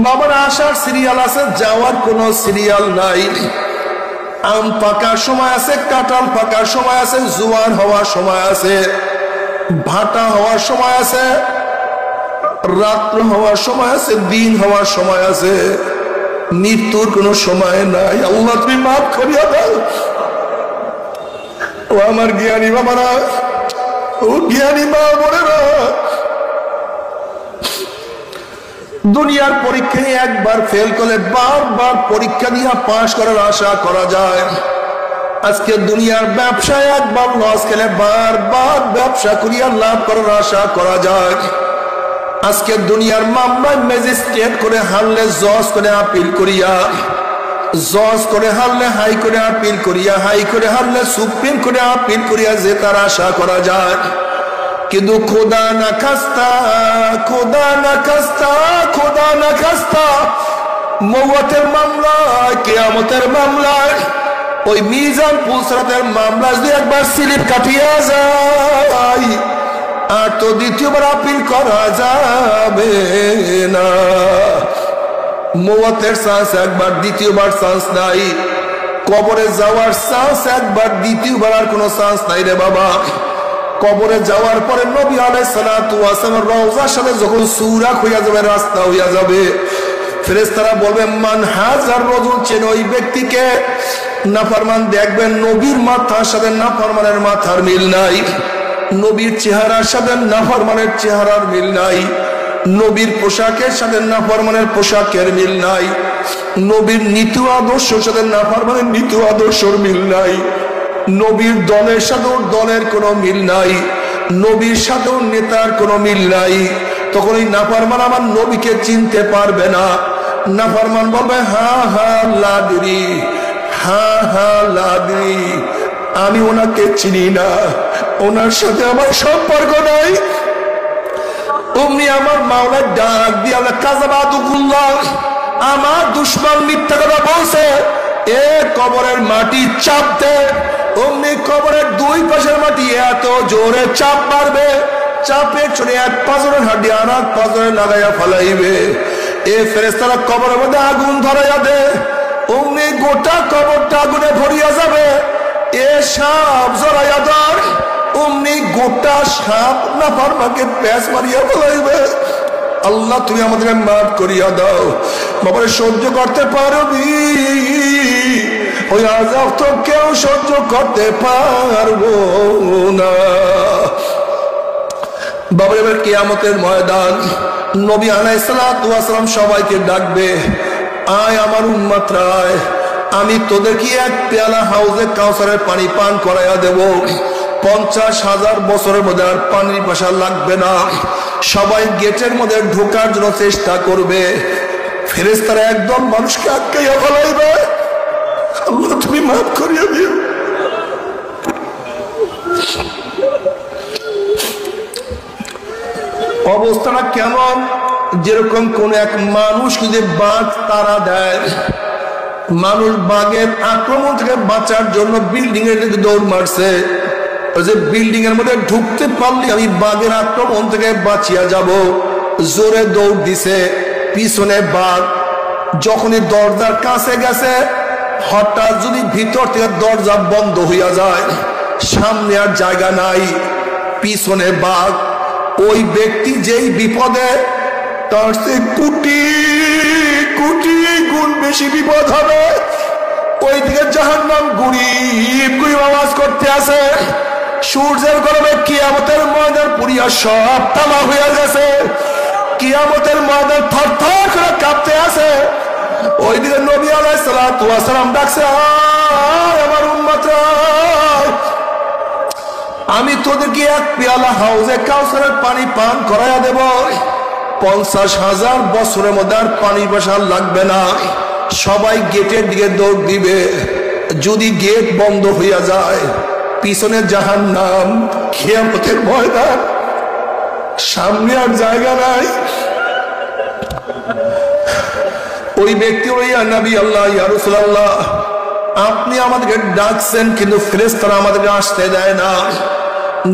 বাবার আসার সিরিয়াল আছে, যাওয়ার কোন সিরিয়াল নাই। আম পাকার সময় আছে, কাঁঠাল পাকার সময় আছে, জোয়ান হওয়ার সময় আছে, ভাটা হওয়ার সময় আছে, রাত্র হওয়ার সময় আছে, দিন হওয়ার সময় আছে, মৃত্যুর কোন সময় নাই। আল্লাহ তুমি মাফ করিয়া দাও। ও আমার জ্ঞানী বাবারা, ও জ্ঞানী মা বোনেরা, দুনিয়ার পরীক্ষায় একবার ফেল করলে বারবার পরীক্ষা দিয়ে পাশ করার আশা করা যায়। আজকে দুনিয়ার ব্যবসায় একবার লস খেলে বারবার ব্যবসা করিয়া লাভ করার আশা করা যায়। আজকে দুনিয়ার মামলায় ম্যাজিস্ট্রেট করে হারলে জজ করে আপিল করিয়া, জজ করে হারলে হাই করে আপিল করিয়া, হাই করে হারলে সুপ্রিম করে আপিল করিয়া জেতার আশা করা যায়। কিন্তু খোদা না খাস্তা, খোদা না খাস্তা, খোদা না খাস্তা, মওয়াতের মামলায়, কিয়ামতের মামলায়, ওই মিজান পুলসরাতের মামলা যদি একবার স্লিপ কাটিয়া যায় আর তো দ্বিতীয়বার আপিল করা যাবে না। মওয়াতের চান্স একবার, দ্বিতীয়বার চান্স নাই। কবরে যাওয়ার চান্স একবার, দ্বিতীয়বার আর কোনো চান্স নাই রে বাবা। কবরে যাওয়ার পরে নবী আলাইহিস সালাতু ওয়াস সালাম রওজার সাথে যখন সুরাক হইয়া যাবে, রাস্তা হইয়া যাবে, ফেরেশতারা বলবে মান হাজার রাজুল, চেন ওই ব্যক্তিকে। নাফরমান দেখবেন নবীর মাথার সাথে নাফরমানের মাথার মিল নাই, নবীর চেহারার সাথে নাফরমানের চেহারার মিল নাই, নবীর পোশাকের সাথে নাফরমানের পোশাকের মিল নাই, নবীর নীতি আদর্শের সাথে নাফরমানের নীতি আদর্শের মিল নাই, নবীর দলের সাথে দলের কোনো মিল নাই, নবীর সাথে নেতার কোনো মিল নাই। তখন ওই নাফরমান আমার নবীকে চিনতে পারবে না। নাফরমান বলবে হা হা লাদরি, হা হা লাদরি, আমি ওনাকে চিনি না, ওনার সাথে আমার সম্পর্ক নাই। অমনি আমার মাওলার ডাক দিয়ে আল্লাহ কাযাবাতুল্লাহ, আমার দুশমন মিথ্যা কথা বলছে, এ কবরের মাটি চাপ দে। অমনি কবরের দুই পাশের মাটি এত জোরে চাপ মারবে, চাপে চড়ে এক পাঁজরের হাড্ডি আর এক পাঁজরে লাগাইয়া ফেলাইবে। এ ফেরেশতারা কবরের মধ্যে আগুন ধরাইয়া দে, অমনি গোটা কবরটা আগুনে ভরিয়া যাবে। এ সাপ জড়াইয়া ধর, অমনি গোটা সাপ নাফরমানকে প্যাঁচ মারিয়া ফেলাইবে। আল্লাহ তুমি আমাদের মাফ করিয়া দাও। বাবারে সহ্য করতে পারবি? ওই আযাব তো কেউ সহ্য করতে পারবো না। বাবা এবার কিয়ামতের ময়দান, নবী আলাইহিস সালাতু ওয়াস সালাম সবাইকে ডাকবে, আয় আমার উম্মতরা আয়, আমি তোদেরকে এক পেয়ালা হাউজে কাউসারের পানি পান করাইয়া দেব। 50,000 বছরের মধ্যে আর পানির পাশা লাগবে না। সবাই গেটের মধ্যে ঢোকার জন্য চেষ্টা করবে, ফেরেশতারা একদম মানুষকে আটকাইয়া ফেলাইবে। আল্লাহ তুমি মাফ করিয়া দিও। অবস্থাটা কেমন? যেরকম কোন এক মানুষ যদি বাঘ তাড়া দেয়, মানুষ বাঘের আক্রমণ থেকে বাঁচার জন্য বিল্ডিং এর দিকে দৌড় মারছে, যে বিল্ডিং এর মধ্যে ঢুকতে পারলে আমি বাঘের আক্রমণ থেকে বাঁচিয়া যাব, জোরে দৌড় দিছে, পিছনে বাঘ। যখনই দরজার কাছে গেছে, হঠাৎ যদি ভিতর থেকে দরজা বন্ধ হইয়া যায়, সামনে আর জায়গা নাই, পিছনে বাঘ, ওই ব্যক্তি যেই বিপদে তার সে কোটি কোটি গুণ বেশি বিপদ হবে। ওইদিকে জাহান্নাম গুড়ি গুড়ি আওয়াজ করতে আছে, সূর্যের গরমে কিয়ামতের ময়দান পুরিয়া সব তামা হয়ে গেছে, কিয়ামতের ময়দান থরথর করে কাঁপতে আছে। ওইদিকে নবী আলাইহিস সালাতু ওয়াস সালাম ডাকছে, আমার উম্মতরা, আমি তোদেরকে এক পেয়ালা হাউজে কাউসারের পানি পান করাইয়া দেব। 50,000 বছরের মধ্যে আর পানি বসার লাগবে না, সবাই গেটের দিকে দৌড় দিবে। যদি গেট বন্ধ হইয়া যায়, পিছনে জাহান্নাম, কিয়ামতের ময়দান, সামনে আর জায়গা নাই। ওই ব্যক্তি ইয়া নবী আল্লাহ, ইয়া রাসূলুল্লাহ, আপনি আমাদেরকে ডাকছেন কিন্তু ফেরেশতারা আমাদেরকে আসতে দেয় না।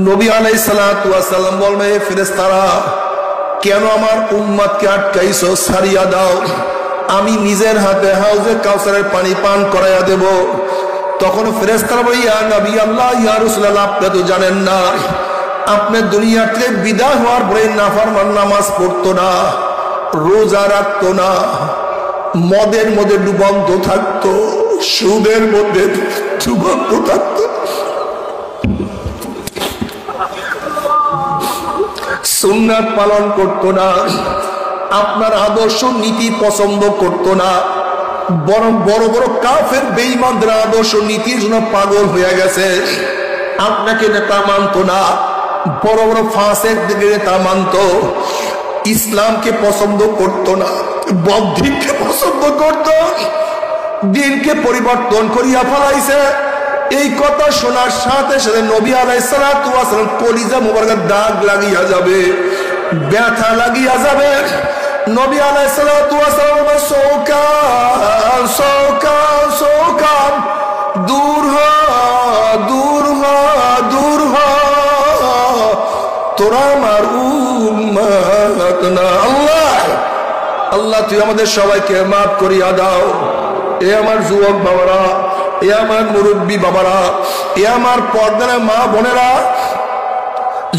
নবী আলাইহিস সালাতু ওয়াস সালাম বলবে, হে ফেরেশতারা, কেন আমার উম্মতকে আটকাইছো? ছাড়িয়া দাও, আমি নিজের হাতে হাউজে কাউসারের পানি পান করাইয়া দেব। তখন ফেরেশতারা বলে, ইয়া নবী আল্লাহ, ইয়া রাসূলুল্লাহ, আপনি তো জানেন না, আপনি দুনিয়া থেকে বিদায় হওয়ার পরে নাফরমান নামাজ পড়তো না, রোজা রাখতো না, মদের মধ্যে ডুবন্ত থাকতো, সুদের মধ্যে ডুবন্ত থাকতো, সুন্নাত পালন করতো না, আপনার আদর্শ নীতি পছন্দ করতো না, বরং বড় বড় কাফের বেঈমানদের আদর্শ নীতির জন্য পাগল হয়ে গেছে। আপনাকে নেতা মানতো না, বড় বড় ফাঁসের দিকে নেতা মানতো, ইসলামকে পছন্দ করতো না, বৌদ্ধিককে পছন্দ করতো, দিনকে পরিবর্তন করিয়া ফেলাইছে। এই কথা শোনার সাথে সাথে নবী আলাইহিস সালাতু ওয়াস সালাম কলিজা মুবারকের দাগ লাগিয়া যাবে, ব্যথা লাগিয়া যাবে। নবী আলাইহিস সালাতু ওয়াস সালাম সৌকান সৌকান সৌকান, দূর হ দূর হ দূর হ, তোরা আমার উম্মত না। আল্লাহ আল্লাহ, তুই আমাদের সবাইকে মাফ করিয়া দাও। এ আমার যুবক বাবারা, এ আমার মুরব্বী বাবারা, এ আমার পর্দার মা বোনেরা,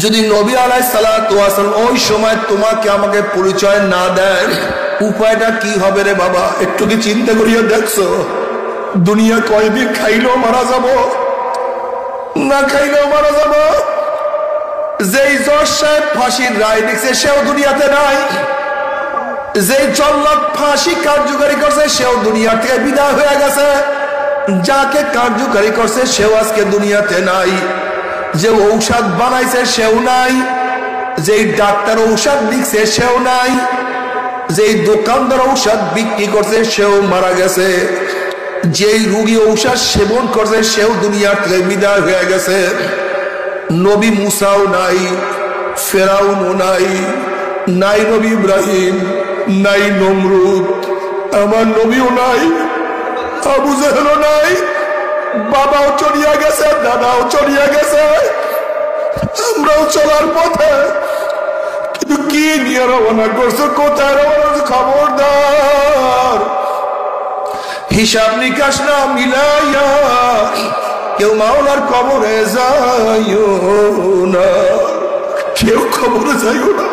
যদি নবী আলাইহিস সালাতু ওয়াস সালাম ওই সময় তোমাকে আমাকে পরিচয় না দেয়, উপায়টা কি হবে রে বাবা? একটু কি চিন্তা করিয়া দেখছো? দুনিয়া কয়দিন খাইলেও মারা যাব, না খাইলেও মারা যাব। যেই জজ সাহেব ফাঁসির রায় দিচ্ছে সেও দুনিয়াতে নাই, যেই জল্লাদ ফাঁসি কার্যকারী করছে সেও দুনিয়া থেকে বিদায় হয়ে গেছে, যাকে কার্যকারী করছে সেও আজকে দুনিয়াতে নাই, যে ঔষধ বানাইছে সেও নাই, যেই ডাক্তার ঔষধ দিচ্ছে সেও নাই, যেই দোকানদার ঔষধ বিক্রি করছে সেও মারা গেছে, যেই রোগী ঔষধ সেবন করছে সেও দুনিয়া থেকে বিদায় হয়ে গেছে। নবী মুসাও নাই, ফেরাউনও নাই, নাই নবী ইব্রাহিম, নাই নমরুদ, আমার নবীও নাই, আবু জেহেলও নাই, বাবাও চলিয়া গেছে, দাদাও চলিয়া গেছে, আমরাও চলার পথে। কিন্তু কি নিয়ে রওনা করছো, কোথায় রওনা? খবরদার, হিসাব নিকাশ না মিলাইয়া কেউ মাওলার কবরে যাইও না, কেউ কবরে যাইও না।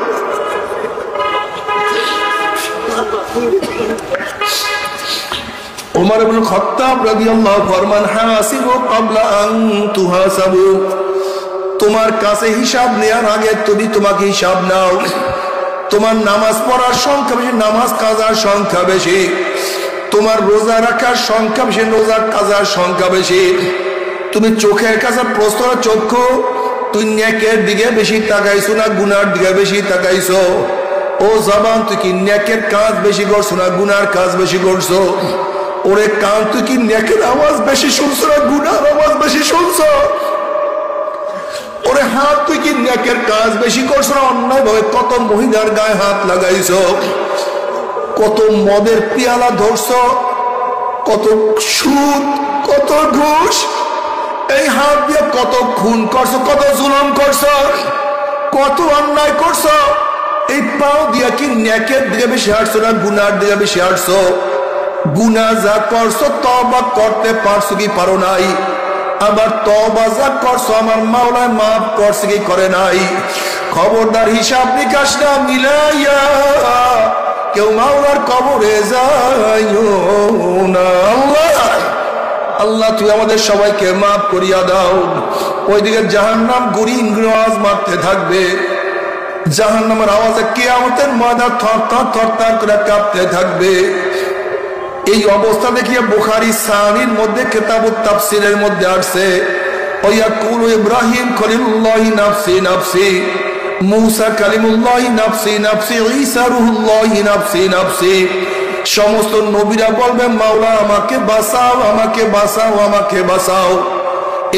ওমর ইবনে খাত্তাব রাদিয়াল্লাহু ফরমান, হাসিবু ক্বাবলা আন তুহাসাবু, তোমার কাছে হিসাব নেওয়ার আগে তুমি তোমাকে হিসাব নাও। তোমার নামাজ পড়ার সংখ্যা বেশি, নামাজ কাজার সংখ্যা বেশি, তোমার রোজা রাখার সংখ্যা বেশি, রোজা কাজার সংখ্যা বেশি। তুমি চোখের কাছে প্রশ্ন, চক্ষু তুই নেকের দিকে বেশি তাকাইছো না গুনার দিকে বেশি তাকাইছো? ও জবান, তুই কি নেকের কাজ বেশি করছো না গুনার কাজ বেশি করছো? ওরে কান, তুই কি নেকের আওয়াজ বেশি শুনছো না গুনার আওয়াজ বেশি শুনছো? ওরে হাত, তুই কি নেকের কাজ বেশি করছো না অন্যায় ভাবে কত মহিলার গায়ে হাত লাগাইছো, কত মদের পিয়ালা ধরছো, কত সুদ, কত ঘুষ, এই হাত দিয়ে কত খুন করছো, কত জুলুম করছো, কত অন্যায় করছো? এই পাও দিয়া কি নেকের দিকে বেশি হাঁটছো না গুনার দিকে বেশি হাঁটছো? গুনা যা করছো তওবা করতে পারছো কি পারো নাই? আবার তওবা যা করছো আমার মাওলা মাফ করছে কি করে নাই? খবরদার, হিসাব নিকাশ না মিলাইয়া কেউ মাওলার কবরে যাইও না। আল্লাহ আল্লাহ তুমি আমাদের সবাইকে মাফ করিয়া দাও। ওইদিকে জাহান্নাম গুড়ি ইংরাজ মারতে থাকবে, জাহান্নামের আওয়াজে কিয়ামতের ময়দান থরথর করে কাঁপতে থাকবে। এই অবস্থা দেখিয়ে বুখারী সানির মধ্যে কিতাবুত তাফসীরের মধ্যে আসছে, ওয়ায়াকুলু ইব্রাহিম খলিলুল্লাহি নাফসি নাফসি, মুসা কালিমুল্লাহি নাফসি নাফসি, ঈসা রূহুল্লাহি নাফসি নাফসি। সমস্ত নবীরা বলবে মাওলা আমাকে বাঁচাও, আমাকে বাঁচাও, আমাকে বাঁচাও।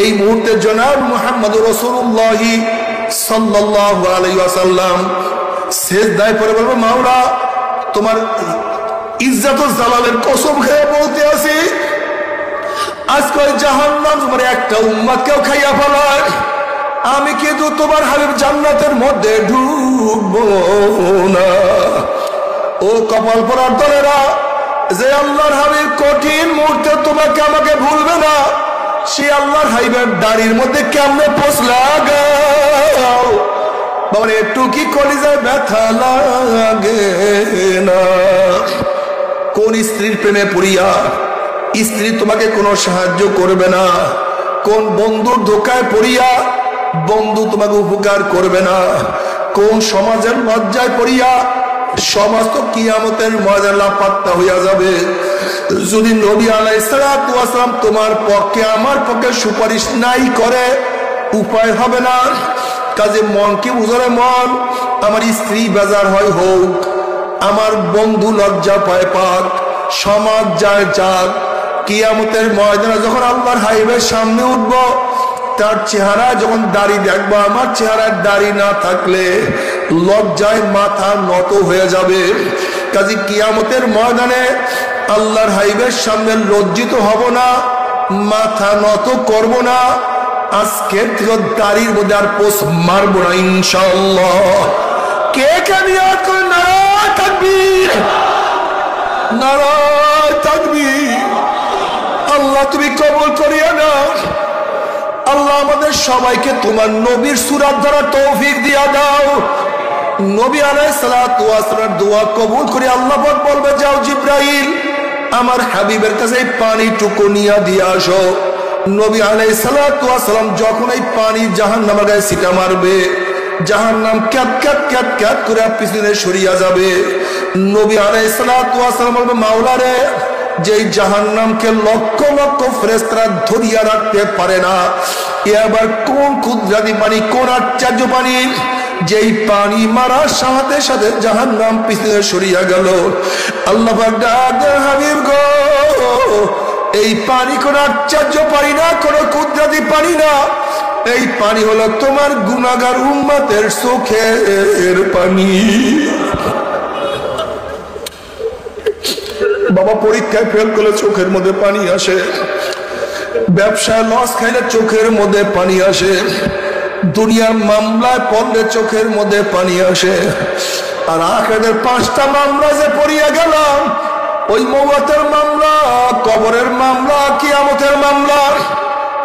এই মুহূর্তে জনাব মুহাম্মদুর রাসূলুল্লাহ সাল্লাল্লাহু আলাইহি ওয়াসাল্লাম সিজদায় পড়ে বলবে মাওলা তোমার ইজ্জত ও জালালের কসম খেয়ে বলতে আছি, আজকে জাহান্নাম তোমার একটা উম্মতকেও খাইয়া ফেলায়, আমি কিন্তু তোমার হাবিব জান্নাতের মধ্যে ঢুকবো না। ও কপাল পরার দলেরা, যে আল্লাহর হাবিব কঠিন মুহূর্তে তোমাকে আমাকে ভুলবে না, সে আল্লাহর হাবিবের দাড়ির মধ্যে কেমনে পোষ লাগাও বাবা, একটু কি কলিজায় ব্যথা লাগে না? কোন স্ত্রীর প্রেমে পড়িয়া স্ত্রী তোমাকে কোনো সাহায্য করবে না, কোন বন্ধুর ধোকায় পড়িয়া বন্ধু তোমাকে উপকার করবে না, কোন সমাজের লজ্জায় পড়িয়া সমাজ তো কিয়ামতের ময়দানে লাপাত্তা হইয়া যাবে। যদি নবী আলাইহিস সালাতু ওয়াস সালাম তোমার পক্ষে আমার পক্ষে সুপারিশ নাই করে উপায় হবে না। কাজে মনকে বুঝারে, মন আমার স্ত্রী বেজার হয় হোক, আমার বন্ধু লজ্জা পায় পাক, সমাজ যায় যাক, কিয়ামতের ময়দানে যখন আল্লাহর হাবিবের সামনে উঠব, তার চেহারা যখন দাড়ি দেখবো, আমার চেহারার দাড়ি না থাকলে লজ্জায় মাথা নত হয়ে যাবে। কাজে কিয়ামতের ময়দানে আল্লাহর হাবিবের সামনে লজ্জিত হব না, মাথা নত করব না, আজকের থেকে দাড়ির মধ্যে আর পোষ মারবো না ইনশাআল্লাহ। কে কামিয়াব করে নারায়ে তাকবীর, নারায়ে তাকবীর। আল্লাহ তুমি কবুল করিয়া নাও। আল্লাহ আমাদের সবাইকে তোমার নবীর সুরাত ধরার তৌফিক দিয়া দাও। নবী আলাইহিস সালাতু ওয়াস সালামের দোয়া কবুল করে আল্লাহ পাক বলবে, যাও জিবরাইল আমার হাবিবের কাছে এই পানিটুকু নিয়ে দিয়ে আসো। নবী আলাইহিস সালাতু ওয়াস সালাম যখন এই পানি জাহান্নামের গায়ে ছিটা মারবে, জাহান্নাম ক্যাত ক্যাত ক্যাত ক্যাত করে পিছনে সরিয়া যাবে। নবী আলাইহিস সালাতু ওয়াস সালাম বলবে, মাওলা রে, যেই জাহান্নামকে লক্ষ লক্ষ ফেরেশতারা ধরিয়া রাখতে পারে না, এ আবার কোন কুদরতি পানি, কোন আশ্চর্য পানি, যেই পানি মারার সাথে সাথে জাহান্নাম পিছনে সরিয়া গেল। আল্লাহ পাক ডাকে, হাবিব গো, এই পানি কোন আশ্চর্য পানি না, কোন কুদরতি পানি না, এই পানি হলো তোমার গুনাহগার উম্মতের চোখের পানি। বাবা, পরীক্ষায় ফেল করলে চোখের মধ্যে পানি আসে, ব্যবসায় লস খাইলে চোখের মধ্যে পানি আসে, দুনিয়ার মামলায় পড়লে চোখের মধ্যে পানি আসে। আর আখিরাতের 5টা মামলা যে পড়িয়া গেলাম, ওই মওতের মামলা, কবরের মামলা, কিয়ামতের মামলা,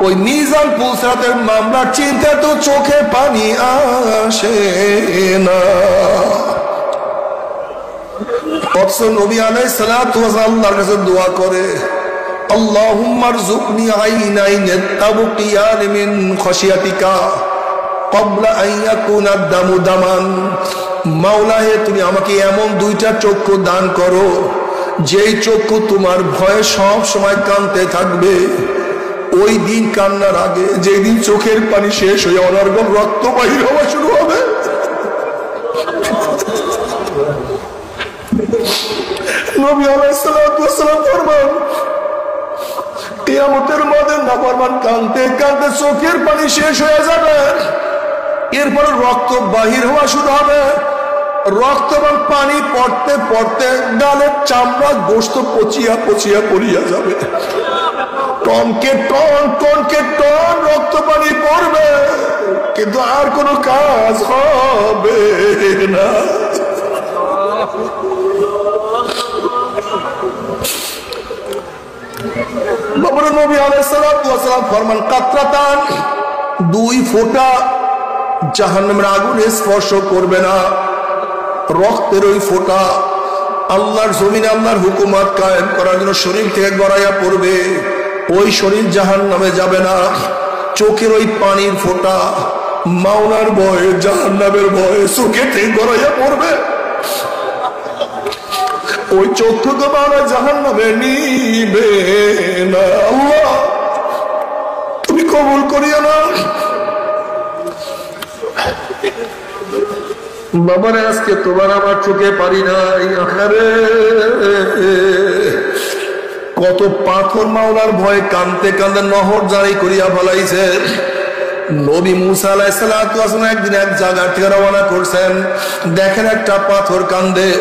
ওই মিজান পুলসরাতের মামলা চিন্তা তো চোখে পানি আসে না। নবী আলাইহিস সালাতু ওয়াস সালাম আল্লাহর কাছে দোয়া করে, আল্লাহুম্মা রযুকনি আইনাইন তাবকিয়ান মিন খাশিয়াতিকা ক্বাবলা আন ইয়াকুনা দামু দামান। মাওলা হে, তুমি আমাকে এমন 2টা চক্ষু দান করো, যেই চক্ষু তোমার ভয়ে সব সময় কাঁদতে থাকবে। ওই দিন কান্নার আগে, যেই দিন চোখের পানি শেষ হয়ে অনর্গল রক্ত বাহির হওয়া শুরু হবে, নবী আলাইহিস সালাতু ওয়াস সালাম ফরমান, কিয়ামতের মধ্যে নাফরমান কাঁদতে কাঁদতে চোখের পানি শেষ হয়ে যাবে, এরপর রক্ত বাহির হওয়া শুরু হবে। রক্ত এবং পানি পড়তে পড়তে গালের চামড়া গোশত পচিয়া পচিয়া পড়িয়া যাবে, টনকে টন টনকে টন রক্ত পানি পড়বে, কিন্তু আর কোনো কাজ হবে না। নবী আলাইহিস সালাতু ওয়াস সালাম ফরমান, কাতরাতান, 2 ফোঁটা জাহান্নামের আগুন স্পর্শ করবে না। রক্তের ওই ফোঁটা আল্লাহর জমিনে আল্লাহর হুকুমত কায়েম করার জন্য শরীর থেকে গড়াইয়া পড়বে। ওই শরীর জাহান্নামে যাবে না। চোখের ওই পানির ফোঁটা মাওলার ভয়ে, জাহান্নামের ভয়ে চোখেতে গড়াইয়া পড়বে। ওই চক্ষুকে মাওলা জাহান্নামে নিবে না। আল্লাহ তুমি কবুল করিও না। বাবারে আজকে তোমার আমার চোখে পারি নাই। আখারে কত পাথর মাওলার ভয়ে কানতে কানতে নহর জারি করিয়া ফেলাইছে। নবী মুসা আলাইহিস সালাতু ওয়াস সালাম একদিন এক জায়গা থেকে রওনা করছেন, দেখেন একটা পাথর কান্দে।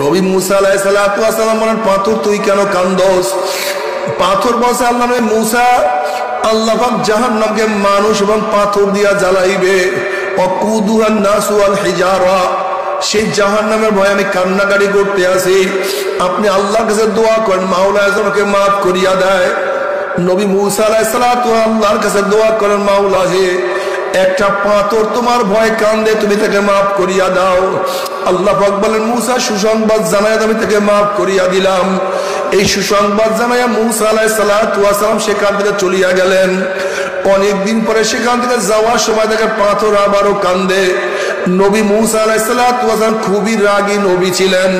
নবী মুসা আলাইহিস সালাতু ওয়াস সালাম বলেন, পাথর তুই কেন কান্দোস? পাথর বলছে, আল্লাহ মুসা, আল্লাহ পাক জাহান্নামকে মানুষ এবং পাথর দিয়া জ্বালাইবে। ওয়াকুদুহান নাসু ওয়াল হিজারা, সেই জাহান্নামের ভয়ে আমি কান্নাকাটি করতে আসি। আপনি আল্লাহর কাছে দোয়া করেন, মাওলা আমাকে মাফ করিয়া দেয়। নবী মুসা আলাইহিস সালাতু আল্লাহর কাছে দোয়া করেন, মাওলা হে, একটা পাথর তোমার ভয় কান্দে, তুমি তাকে মাফ করিয়া দাও। আল্লাহ পাক বলেন, মুসা সুসংবাদ জানায় আমি তাকে মাফ করিয়া দিলাম। এই সুসংবাদ জানাইয়া মুসা আলাইহিস সালাতু ওয়াস সালাম সেখান থেকে চলিয়া গেলেন। অনেকদিন পরে সেখান থেকে যাওয়ার সময় দেখে পাথর আবারও কান্দে। নবী মুসা আলাইহিস সালাতু ওয়াস সালাম খুবই রাগী নবী ছিলেন।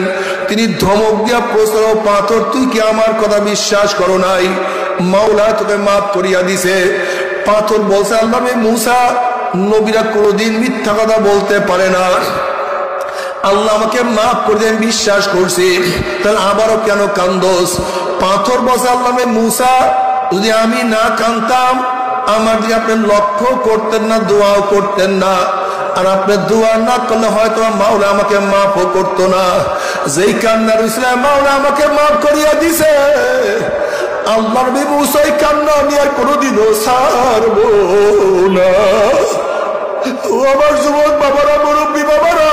তিনি ধমক দিয়া প্রশ্ন, পাথর তুই কি আমার কথা বিশ্বাস করো নাই? মাওলা তোকে মাফ করিয়া দিছে। পাথর বলছে, আল্লাহ মুসা, নবীরা কোনোদিন মিথ্যা কথা বলতে পারে না, আল্লাহ আমাকে মাফ করে দেন, বিশ্বাস করছি, তাহলে আবারও কেন কান্দোস? পাথর বলছে, আল্লাহ মুসা, যদি আমি না কান্দতাম আমার দিকে আপনি লক্ষ্য করতেন না, দোয়াও করতেন না, আর আপনি দোয়া না করলে হয়তো মাওলা আমাকে মাফও করতো না। যেই কান্নার ইসলাম মাওলা আমাকে মাফ করিয়া দিছে। আল্লাহর নবী মুসা এই কান্না আমি আর কোনোদিনও ছাড়বো না। ও আমার যুবক বাবারা, মুরব্বী বাবারা,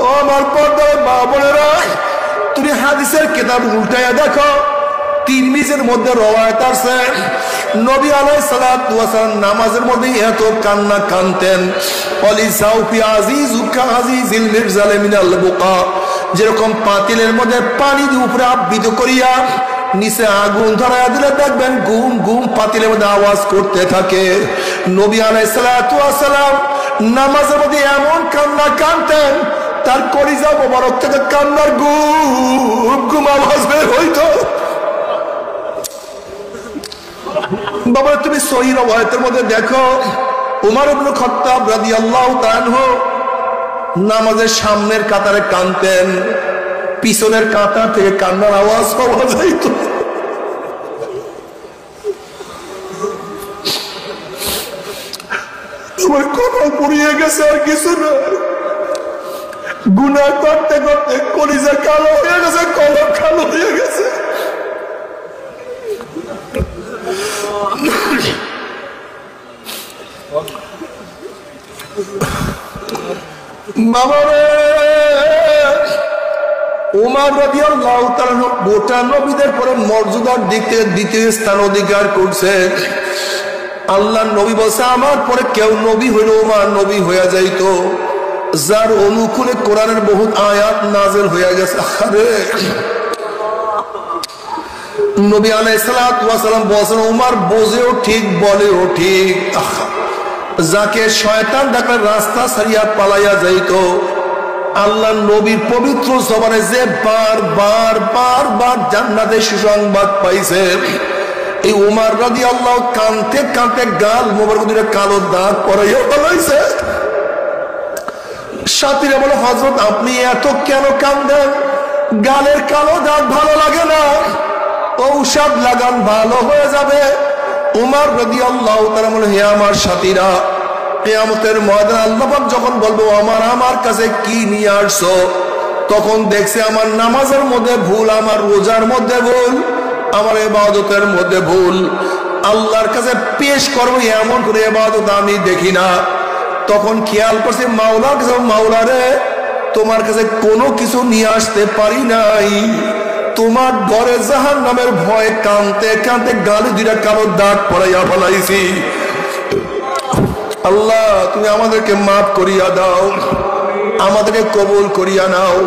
ও আমার পর্দার মা বোনেরা, তুমি হাদিসের কিতাব উল্টাইয়া দেখো, তিরমিজির মধ্যে রওয়ায়াত আছে, নবী আলাইহিস সালাতু ওয়াস সালাম নামাজের মধ্যে এত কান্না কানতেন। অলি সাউফি আজিজুকা আজিজিল মিরজাল মিনাল বুকা, যেরকম পাতিলের মধ্যে পানি দিয়ে উপরে আবৃত করিয়া নিচে আগুন ধরাইয়া দিলে দেখবেন গুম গুম পাতিলের মধ্যে আওয়াজ করতে থাকে। নবী আলাইহিস সালাতু ওয়াস সালাম নামাজের মধ্যে এমন কান্না কানতেন, তার কলিজা মোবারক থেকে কান্নার গুম গুম আওয়াজ বের হইতো। বাবা তুমি সহিহ রওয়ায়াতের মধ্যে দেখো, উমর ইবনে খাত্তাব রাদিয়াল্লাহু তাআলা আনহু নামাজের সামনের কাতারে কাঁদতেন, পিছনের কাতার থেকে কান্নার আওয়াজ পাওয়া যাইত। তোমার কপাল পুড়িয়ে গেছে, আর কিছু না। গুনাহ করতে করতে কলিজা কালো হয়ে গেছে, কলম কালো হয়ে গেছে। বাবারে, উমর রাদিয়াল্লাহু তাআলা গোটা নবীদের পরে মর্যাদার দিকে দ্বিতীয় স্থান অধিকার করছে। আল্লাহর নবী বলছে, আমার পরে কেউ নবী হইল উমর নবী হইয়া যাইতো, যার অনুকূলে কোরআনের বহুত আয়াত নাযিল হইয়া গেছে। আরে নবী আলাইহিস সালাতু ওয়াস সালাম বলেন, উমর বোঝেও ঠিক বলেও ঠিক। যাকে শয়তান ডাকলে রাস্তা ছাড়িয়া পালাইয়া যাইতো, আল্লাহ নবীর পবিত্র জবানে যে বারবার বারবার জান্নাতের সুসংবাদ পাইছে, এই উমর রাদিয়াল্লাহু কানতে কানতে গাল মোবারক দুইটা কালো দাগ পরাইয়া ফেলাইছে। সাথীরা বলে, হযরত আপনি এত কেন কাঁদেন? গালের কালো দাগ ভালো লাগে না, ঔষধ লাগান ভালো হয়ে যাবে। উমর রাদিয়াল্লাহু তাআলা বলে, হে আমার সাথীরা, কিয়ামতের ময়দানে আল্লাহ পাক যখন বলবো আমার কাছে কি নিয়ে আসছো, তখন দেখছে আমার নামাজের মধ্যে ভুল, আমার রোজার মধ্যে ভুল, আমার ইবাদতের মধ্যে ভুল। আল্লাহর কাছে পেশ করবো এমন করে ইবাদত আমি দেখি না। তখন খেয়াল করছে মাওলার কাছে, মাওলা রে, তোমার কাছে কোনো কিছু নিয়ে আসতে পারি নাই, তোমার ঘরে জাহান্নামের ভয়ে কাঁদতে কাঁদতে গালে দুইটা কালো দাগ পরাইয়া ফেলাইছি। আল্লাহ তুমি আমাদেরকে মাফ করিয়া দাও, আমাদেরকে কবুল করিয়া নাও।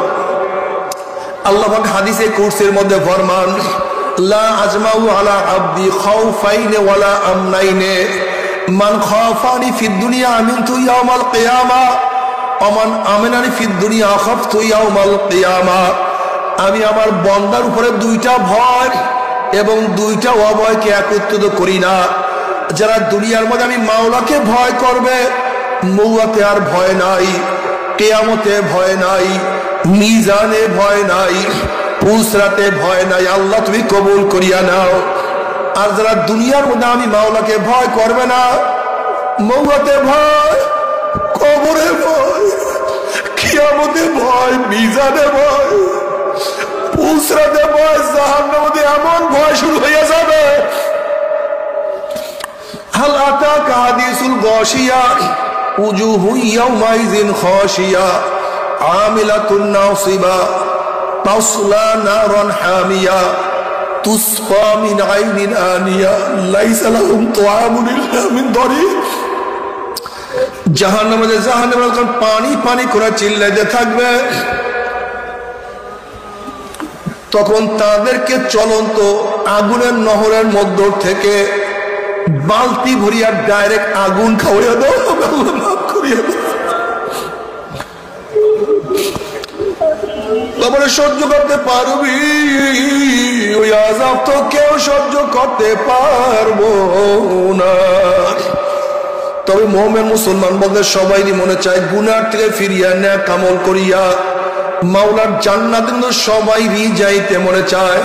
আল্লাহ পাক হাদিসে কুরসির মধ্যে ফরমান, লা আজমাউ আলা আবদি খাউফাইন ওয়ালা আমনাইন মান খাফানি ফিদ দুনিয়া আমিনতু ইয়াউমাল কিয়ামা ওমান আমিনানি ফিদ দুনিয়া খাফতু ইয়াউমাল কিয়ামা। আমি আমার বান্দার উপরে দুইটা ভয় এবং দুইটা অভয়কে একত্রিত করি না। যারা দুনিয়ার মধ্যে আমি মাওলাকে ভয় করবে, মৌয়াতে আর ভয় নাই, কিয়ামতে ভয় নাই, মিজানে ভয় নাই, পুসরাতে ভয় নাই। আল্লাহ তুমি কবুল করিয়া নাও। আর যারা দুনিয়ার মধ্যে আমি মাওলাকে ভয় করবে না, মৌয়াতে ভয়, কবরে ভয়, কিয়ামতে ভয়, মিজানে ভয়, পুসরাতে ভয়, জাহান্নামে এমন ভয় শুরু হয়ে যাবে। হাল আতাকা হাদিসুল গাশিয়া উজুহু ইয়াউমাইযিন খাশিয়া আমিলাতুন নাসিবা তাসলা নারান হামিয়া তুসফা মিন আইনিন আনিয়া লাইসা লাহুম তুআমুন ইল্লা মিন দরি। জাহান্নামে যখন পানি পানি করে চিল্লাইতে থাকবে, তখন তাদেরকে চলন্ত আগুনের নহরের মধ্য থেকে বালতি ভরিয়া ডাইরেক্ট আগুন খাওয়াইয়া দাও, মাফ করিয়া দাও। তারপরে সহ্য করতে পারবি? ওই আযাব তো কেউ সহ্য করতে পারবো না। তবে মুমিন মুসলমান বলতে সবাইরই মনে চায় গুনাহ থেকে ফিরিয়া নেক আমল করিয়া মাওলার জান্নাতে সবাইরই যাইতে মনে চায়।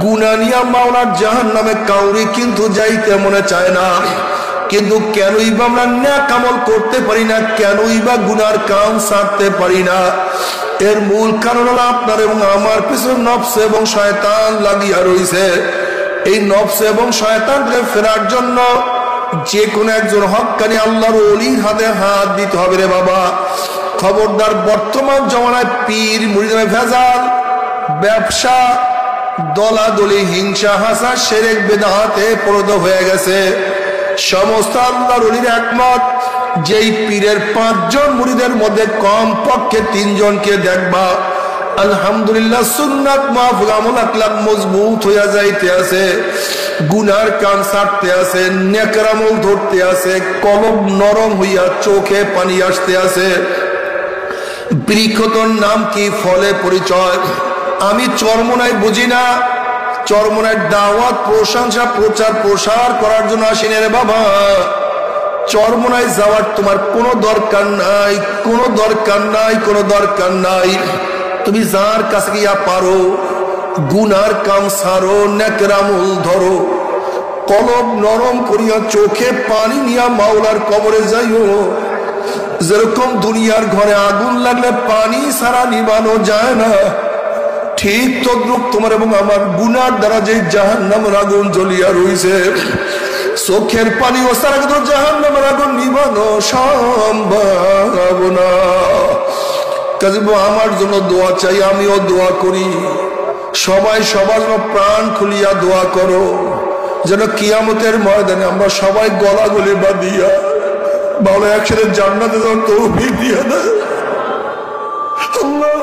গুনাহ নিয়া মাওলার জাহান্নামে কাউরি কিন্তু যাইতে মনে চায় না। কিন্তু কেনই বা আমরা নেক আমল করতে পারি না, কেনই বা গুনার কাম ছাড়তে পারি না? এর মূল কারণ হলো আপনার এবং আমার পিছনে নফস এবং শয়তান লাগিয়া রইছে। এই নফস এবং শয়তানকে ফেরার জন্য যে কোনো একজন হক্কানি আল্লাহর ওলির হাতে হাত দিতে হবে রে বাবা। খবরদার, বর্তমান জমানায় পীর মুরিদের ভেজাল, ব্যবসা, দলাদলি, হিংসা, হাসা, শিরক, বিদআতে পরিণত হয়ে গেছে। সমস্ত আল্লাহর ওলির একমত, যেই পীরের 5 জন মুরিদের মধ্যে কম পক্ষে 3 জনকে দেখবা আলহামদুলিল্লাহ সুন্নাত মাহফুজ আমল আখলাক মজবুত হইয়া যাইতে আছে, গুনার কাম ছাড়তে আছে, নেকের আমল ধরতে আছে, কলব নরম হইয়া চোখে পানি আসতে আছে। বৃক্ষতর নাম কি, ফলে পরিচয়। আমি চরমনায় বুঝি না, চরমনায় দাওয়াত, প্রশংসা, প্রচার প্রসার করার জন্য আসিনি রে বাবা। চরমনায় যাওয়ার তোমার কোনো দরকার নাই, কোনো দরকার নাই, কোনো দরকার নাই। তুমি যার কাছে গিয়া পারো গুনার কাম ছাড়ো, নেকের আমল ধরো, কলব নরম করিয়া চোখে পানি নিয়া মাওলার কবরে যাইও। যেরকম দুনিয়ার ঘরে আগুন লাগলে পানি ছাড়া নিবানো যায় না, ঠিক তদ্রুপ তোমার এবং আমার গুনার দ্বারা যে জাহান্নামের আগুন জ্বলিয়া রইছে, চোখের পানি ও ছাড়া কিন্তু জাহান্নামের আগুন নিবানো সম্ভব না। কাজে আমার জন্য দোয়া চাই, আমিও দোয়া করি। সবাই সবার জন্য প্রাণ খুলিয়া দোয়া করো, যেন কিয়ামতের ময়দানে আমরা সবাই গলাগলি বাঁধিয়া মাওলা একসাথে জান্নাতে যাওয়ার তৌফিক দিয়া দেয়। আল্লাহ